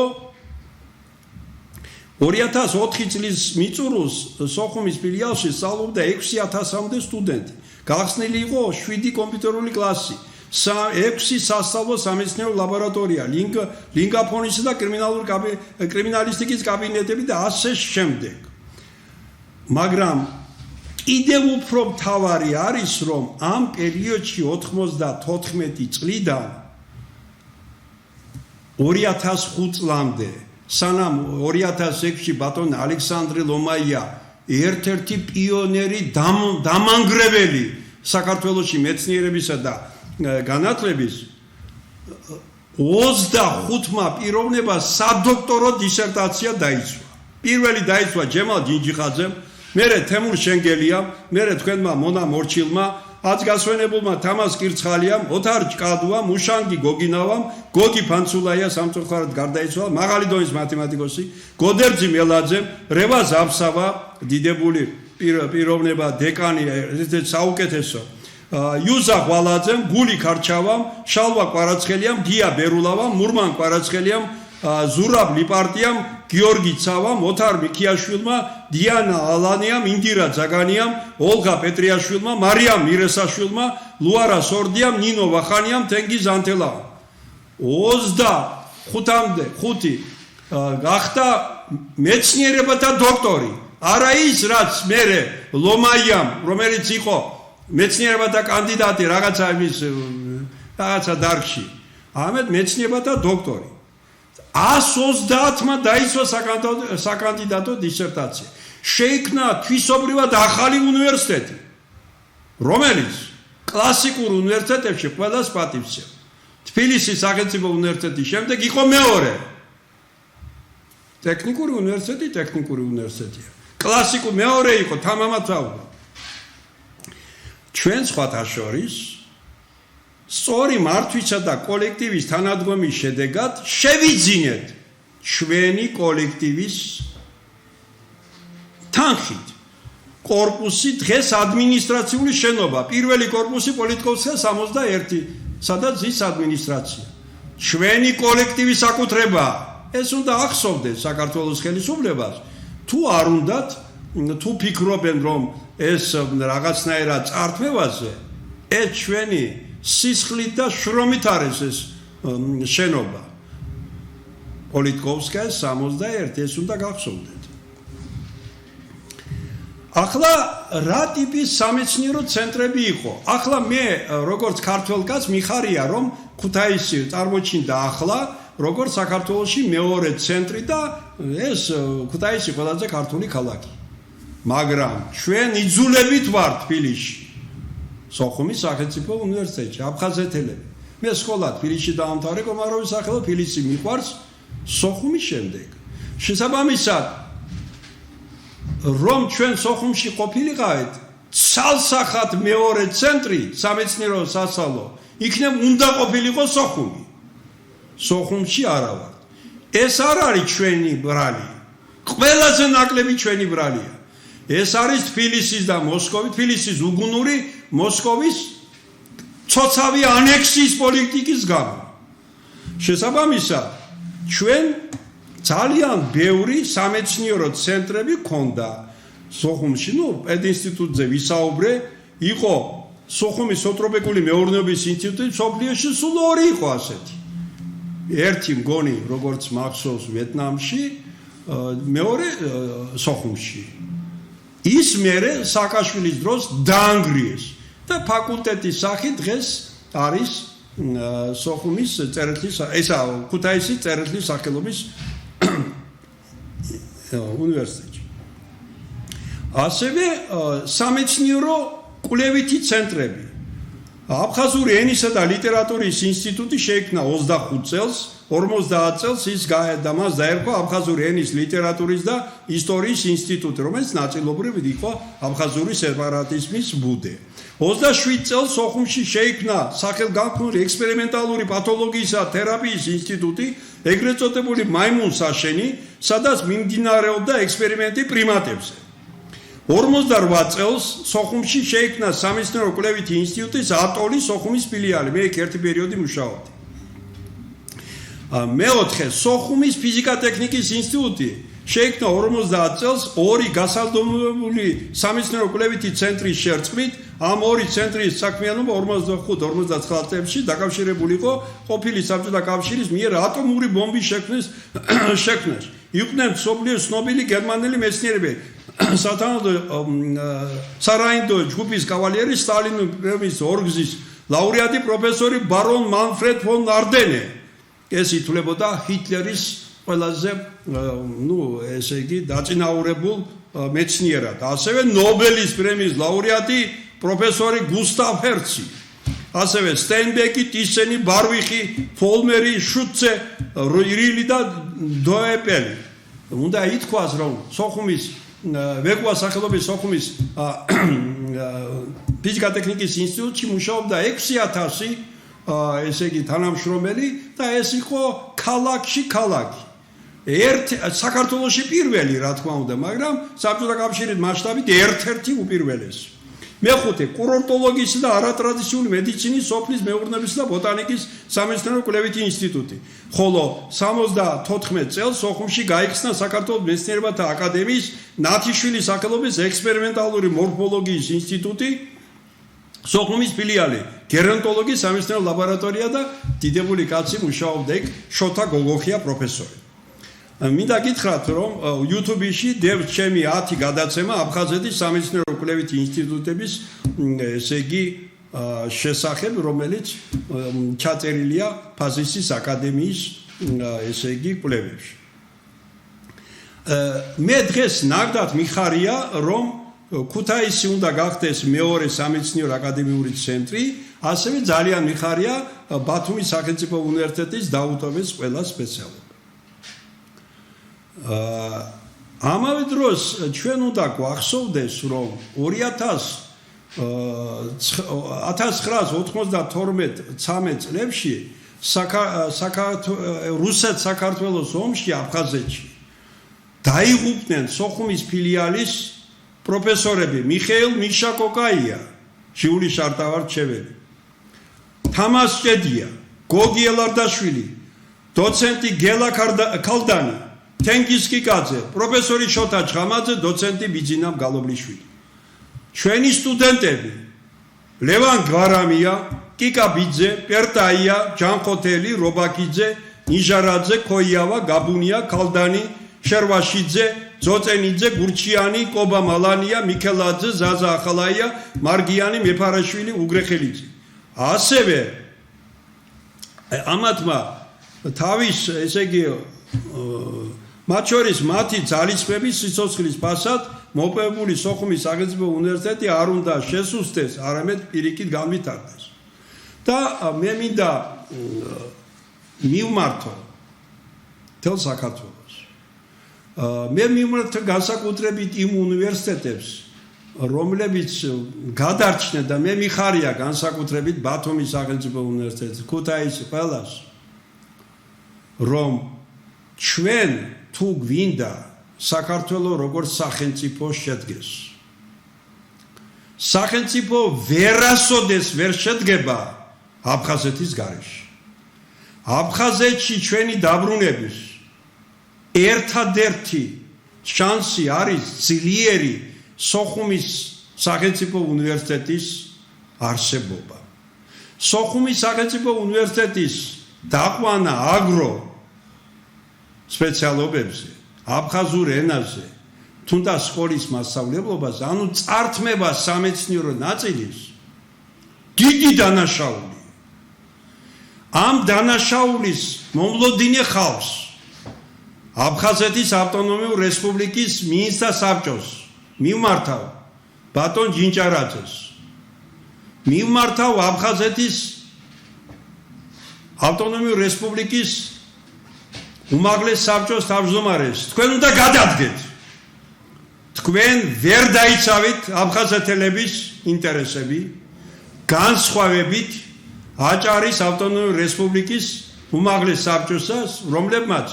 2004 წლის მიწურულს სოხუმის ფილიალში სწავლობდა 6000-მდე სტუდენტი. გახსნილი იყო 7 კომპიუტერული კლასი, 6 სასწავლო სამეცნიერო ლაბორატორია, ლინგაფონისა და კრიმინალისტიკის კაბინეტები და ასე შემდეგ. მაგრამ კიდევ უფრო მთავარი არის რომ ამ პერიოდში 94 წლიდან 2005 წლამდე სანამ 2006-ში ბატონ ალექსანდრე ლომაია ერთ-ერთი პიონერი დამანგრეველი საქართველოში მეცნიერებისა და განათლების 25-მა პიროვნებას სადოქტორო დისერტაცია დაიცვა. პირველი დაიცვა ჯემალ ჯინჯიხაძემ, მერე თემურ შენგელიამ, მერე თქვენმა მონა მორჩილმა, აცგასვენებულმა თამას კირცხალიამ, ოთარ ჭკადუამ, მუშანგი გოგინავამ, გოგი ფანცულაია სამწუხაროდ გარდაიცვალა, მაღალი დონის მათემატიკოსი, გოდერძი მელაძემ, რევაზ აბსავა, დიდებული პიროვნება, დეკანი, ესეც საუკეთესო. იუზა ღვალაძემ, გული ქარჩავამ, შალვა კვარაცხელიამ, გია ბერულავამ, მურმან კვარაცხელიამ, ზურაბ ლიპარტიამ, გიორგი ცავამ, ოთარ მიქიაშვილმა, დიანა ალანიამ, ინდირა ძაგანიამ, ოლგა პეტრიაშვილმა, მარიამ მირესაშვილმა, ლუარა სორდიამ, ნინო ვახანიამ, თენგიზ ანთელავამ. 25-მდე 5 გახდა მეცნიერებათა დოქტორი. არა ის რაც მერე ლომაიამ, რომელიც იყო მეცნიერებათა კანდიდატი რაღაცა დარგში. ამეთ მეცნიერებათა დოქტორი. 130-მა დაიცვა საკანდიდატო დისერტაცია. შეიქმნა თვისობრივად ახალი უნივერსიტეტი, რომელიც კლასიკურ უნივერსიტეტებში ყველას პატივს ემ. თბილისის სახელმწიფო უნივერსიტეტის შემდეგ იყო მეორე. ტექნიკური უნივერსიტეტია. კლასიკურ მეორე იყო თამამათაურა. ჩვენ სხვათა შორის სწორი მართვისა და კოლექტივის თანადგომის შედეგად შევიძინეთ ჩვენი კოლექტივის თანხით კორპუსი დღეს ადმინისტრაციული შენობა, პირველი კორპუსი პოლიტიკოსია 61, სადაც ის ადმინისტრაცია. ჩვენი კოლექტივის საკუთრება. ეს უნდა ახსოვდეს საქართველოს ხელისუფლებას. თუ არ უნდათ, თუ ფიქრობენ რომ ეს რაღაცნაირად წართმევაზე, ეს ჩვენი სისხლით და შრომით არის ეს შენობა. პოლიტკოვსკაია 61, ეს უნდა გახსოვდეთ. ახლა რა ტიპის სამეცნიერო ცენტრები იყო? ახლა მე როგორც ქართველ კაცს მიხარია რომ ქუთაისი წარმოჩინდა ახლა როგორც საქართველოში მეორე ცენტრი და ეს ქუთაისი ყველაზე ქართული ქალაქი. მაგრამ ჩვენ იძულებით ვართ თბილისში. სოხუმის სახელმწიფო უნივერსიტეტში, აფხაზეთელები. მე სკოლა თბილისში დაამთავრე, კომაროვის სახელო თბილისი მიყვარს სოხუმის შემდეგ. შესაბამისად, რომ ჩვენ სოხუმში ყოფილიყავით, ცალსახად მეორე ცენტრი, სამეცნიერო სასწავლო, იქნებ უნდა ყოფილიყო სოხუმი. სოხუმში არა ვართ. ეს არ არის ჩვენი ბრალი. ყველაზე ნაკლები ჩვენი ბრალია. ეს არის თბილისის და მოსკოვის, თბილისის უგუნური, მოსკოვის ცოცავი ანექსიის პოლიტიკის გამო. შესაბამისად, ჩვენ ძალიან ბევრი სამეცნიერო ცენტრები ქონდა სოხუმში, პედინსტიტუტზე ვისაუბრე, იყო სოხუმის სოტროპიკული მეურნეობის ინსტიტუტი, მსოფლიოში სულ 2 იყო ასეთი. ერთი მგონი, როგორც მახსოვს ვიეტნამში, მეორე სოხუმში. ის მერე სააკაშვილის დროს დაანგრიეს და ფაკულტეტის სახით დღეს არის სოხუმის წერეთლის, ესა ქუთაისის წერეთლის სახელობის უნივერსიტეტი. ასევე სამეცნიერო კვლევითი ცენტრები. აფხაზური ენისა და ლიტერატურის ინსტიტუტი შეიქმნა 25 წელს, 50 წელს ის და მას დაერქვა აფხაზური ენის, ლიტერატურის და ისტორიის ინსტიტუტი, რომელიც ნაწილობრივ იყო აფხაზური სეპარატიზმის ბუდე. 27 წელს სოხუმში შეიქმნა სახელგანთქმული ექსპერიმენტალური პათოლოგიისა და თერაპიის ინსტიტუტი, ეგრეთ წოდებული მაიმუნსაშენი, სადაც მიმდინარეობდა ექსპერიმენტი პრიმატებზე. 48 წელს სოხუმში შეიქმნა სამეცნიერო კვლევითი ინსტიტუტის ატოლის სოხუმის ფილიალი, მე იქ ერთი პერიოდი მუშაობდი. მეოთხე სოხუმის ფიზიკა-ტექნიკის ინსტიტუტი შეიქმნა 50 წელს 2 გასალდომებული სამეცნიერო კვლევითი ცენტრის შერწყმით. ამ 2 ცენტრის საქმიანობა 45-59 წლებში დაკავშირებული იყო ყოფილი საბჭოთა კავშირის მიერ ატომური ბომბის შექმნას. იყვნენ მსოფლიოს ცნობილი გერმანელი მეცნიერები, სარაინდო ჯგუფის კავალიერი, სტალინის პრემიის ორგზის ლაურეატი პროფესორი ბარონ მანფრედ ფონ არდენე. ეს ითვლებოდა ჰიტლერის ყველაზე ესე იგი დაწინაურებულ მეცნიერად. ასევე ნობელის პრემიის ლაურეატი პროფესორი გუსტავ ჰერცი. ასევე სტენბეკი, ტისენი, ბარვიხი, ფოლმერი, შუცე, რილი და დოეპელი. უნდა ითქვას, რომ სოხუმის ვეკუა სახელობის სოხუმის ფიზიკა-ტექნიკის ინსტიტუტში მუშაობდა 6000 ესე იგი თანამშრომელი და ეს იყო ქალაქში ქალაქი. საქართველოში პირველი, რა თქმა უნდა, მაგრამ საბჭოთა კავშირის მასშტაბით ერთ-ერთი უპირველესი. მეხუთე კურორტოლოგიის და არატრადიციული მედიცინის, სოფლის მეურნეობის და ბოტანიკის სამეცნიერო კვლევითი ინსტიტუტი. ხოლო 74 წელს სოხუმში გაიხსნა საქართველოს მეცნიერებათა აკადემიის ნათიშვილის სახელობის ექსპერიმენტალური მორფოლოგიის ინსტიტუტი, სოხუმის ფილიალი, გერონტოლოგიის სამეცნიერო ლაბორატორია და დიდებული კაცი მუშაობდა იქ, შოთა გოგოხია პროფესორი. მინდა გითხრათ, რომ YouTube-ში დევს ჩემი 10 გადაცემა აფხაზეთის სამეცნიერო კვლევითი ინსტიტუტების ესე იგი შესახებ, რომელიც ჩაწერილია ფაზისის აკადემიის ესე იგი კვლევებში. მე დღეს ნამდვილად მიხარია, რომ ქუთაისი უნდა გახდეს მეორე სამეცნიერო აკადემიური ცენტრი, ასევე ძალიან მიხარია ბათუმის სახელმწიფო უნივერსიტეტის დაუტოვეს ყველა სპეციალობა. ამავე დროს ჩვენ უნდა გვახსოვდეს, რომ 1992-13 წლებში რუსეთ-საქართველოს ომში აფხაზეთში დაიღუპნენ სოხუმის ფილიალის პროფესორები მიხეილ მიშაკოკაია, ჟიული შარტავარჩეველი, თამას ჭედია, გოგი ელარდაშვილი, დოცენტი გელა ქალდანი, თენგიზ კიკაძე, პროფესორი შოთა ჩხამაძე, დოცენტი ბიძინა მგალობლიშვილი. ჩვენი სტუდენტები ლევან გვარამია, კიკა ბიძე, პერტაია, ჯანხოთელი, რობაკიძე, ნიჟარაძე, ქოიავა, გაბუნია, ქალდანი, შერვაშიძე, ძოწენიძე, გურჩიანი, კობა მალანია, მიქელაძე, ზაზა ახალაია, მარგიანი, მეფარაშვილი, უგრეხელიძე. ასევე ამათმა თავის ესე იგი მათ შორის მათი ძალისხმების სიცოცხლის ფასად მოპოვებული სოხუმის სახელმწიფო უნივერსიტეტი არ უნდა შესუსტდეს, არამედ პირიქით განვითარდეს. და მე მინდა მივმართო თელ საქართველოს. მე მივმართო განსაკუთრებით იმ უნივერსიტეტებს, რომლებიც გადარჩნენ და მე მიხარია განსაკუთრებით ბათუმის სახელმწიფო უნივერსიტეტს, ქუთაისის ყველას, რომ ჩვენ თუ გვინდა საქართველოს როგორც სახელმწიფო შედგეს. სახელმწიფო ვერასოდეს ვერ შედგება აფხაზეთის გარეშე. აფხაზეთში ჩვენი დაბრუნების ერთადერთი შანსი არის ძლიერი სოხუმის სახელმწიფო უნივერსიტეტის არსებობა. სოხუმის სახელმწიფო უნივერსიტეტის დაყვანა აგრო სპეციალობებზე, აფხაზურ ენაზე, თუნდაც სკოლის მასწავლებლობაზე, ანუ წართმება სამეცნიერო ნაწილის დიდი დანაშაული. ამ დანაშაულის მომლოდინე ხალხს აფხაზეთის ავტონომიური რესპუბლიკის მინისტრთა საბჭოს მიმართავ ბატონ ჯინჭარაძეს, მიმართავ აფხაზეთის ავტონომიური რესპუბლიკის უმაღლეს საბჭოს თავმჯდომარეს, თქვენ უნდა გადადგეთ. თქვენ ვერ დაიცავით აფხაზეთელების ინტერესები, განსხვავებით აჭარის ავტონომიური რესპუბლიკის უმაღლეს საბჭოსას, რომლებმაც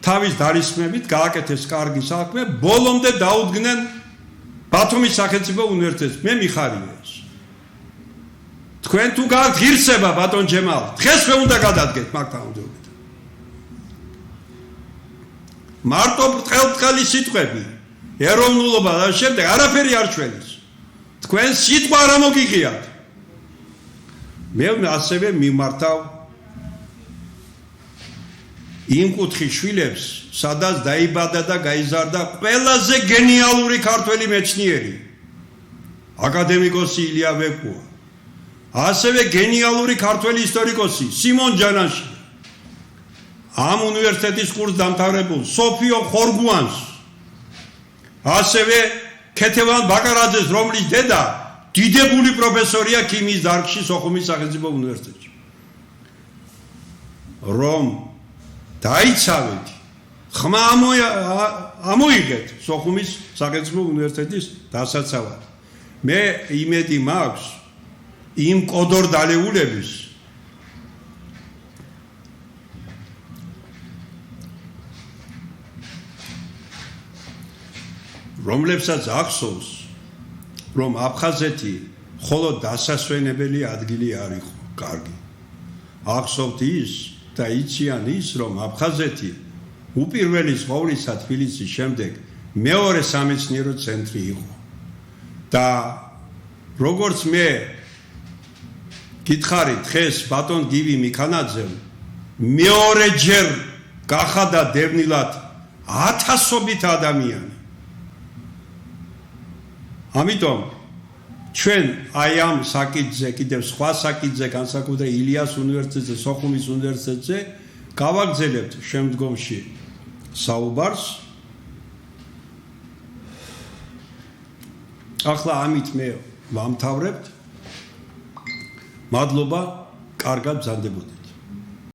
თავის დარისხმებით გააკეთეს კარგი საქმე, ბოლომდე დაუდგნენ ბათუმის სახელმწიფო უნივერსიტეტს. მე მიხარია ეს. თქვენ თუ გაქვთ ღირსება, ბატონ ჯემალ, დღესვე უნდა გადადგეთ მაგ თანამდებობიდან. მარტო ბრტყელი სიტყვები, ეროვნულობა და შემდეგ არაფერი არ ჩვენის. თქვენ სიტყვა არ მოგიღიათ. მე ასევე მიმართავ იმ კუთხის შვილებს, სადაც დაიბადა და გაიზარდა ყველაზე გენიალური ქართველი მეცნიერი, აკადემიკოსი ილია ვეკვოა. ასევე გენიალური ქართველი ისტორიკოსი სიმონ ჯანაშვილი. ამ უნივერსიტეტის კურსს დამთავრებულ სოფიო ხორგუანს, ასევე ქეთევან ბაკარაძეს, რომლის დედა დიდებული პროფესორია ქიმიის დარგში სოხუმის სახელმწიფო უნივერსიტეტში. რომ დაიცავეთ, ხმა ამოიღეთ სოხუმის სახელმწიფო უნივერსიტეტის დასაცავად. მე იმედი მაქვს იმ კოდორ დალეულების, რომლებსაც ახსოვს, რომ აფხაზეთი მხოლოდ დასასვენებელი ადგილი არ იყო კარგი. ახსოვთ ის და იციან ის, რომ აფხაზეთი უპირველი ყოვლისა თბილისის შემდეგ მეორე სამეცნიერო ცენტრი იყო. და როგორც მე გითხარით დღეს ბატონ გივი მიქანაძემ, მეორეჯერ გახადა დევნილად 1000-ობით ადამიანი. ამიტომ ჩვენ აი ამ საკითხზე, კიდევ სხვა საკითხზე, განსაკუთრებით ილიას უნივერსიტეტზე, სოხუმის უნივერსიტეტზე გავაგრძელებთ შემდგომში საუბარს. ახლა ამით მე ვამთავრებთ. მადლობა, კარგად ბრძანდებოდეთ.